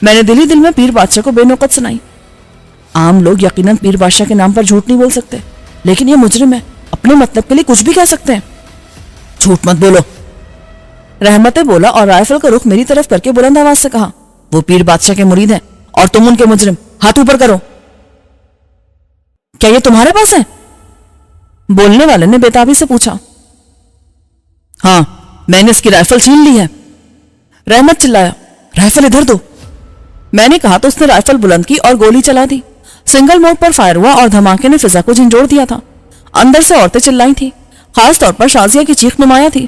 میں نے دل ہی دل میں پیر بادشاہ کو بے نوقت سنائی۔ عام لوگ یقیناً پیر بادشاہ کے نام پر جھوٹ نہیں بول سکتے، لیکن یہ مجرم ہے، اپنے مطلب کے لیے کچھ بھی کہہ سکتے ہیں۔ جھوٹ مت بولو، رحمت بولا اور رائفل کا رخ میری طرف کر کے بلند آواز سے کہا، وہ پیر بادشاہ کے مرید ہیں اور تم ان کے مجرم، ہاتھ اوپر کرو۔ کیا یہ تمہارے پاس ہے؟ بولنے والے نے بےتابی سے پوچھا۔ ہاں، میں نے اس کی رائفل چھین لی ہے۔ رحمت چلایا، رائفل ادھر دو۔ میں نے کہا تو اس نے رائفل بلند کی اور گولی چلا دی۔ سنگل موڈ پر فائر ہوا اور دھماکے نے فضا کو جھنجھوڑ دیا تھا۔ اندر سے عورتیں چلائی تھیں، خاص طور پر شازیہ کی چیخ نمایاں تھی۔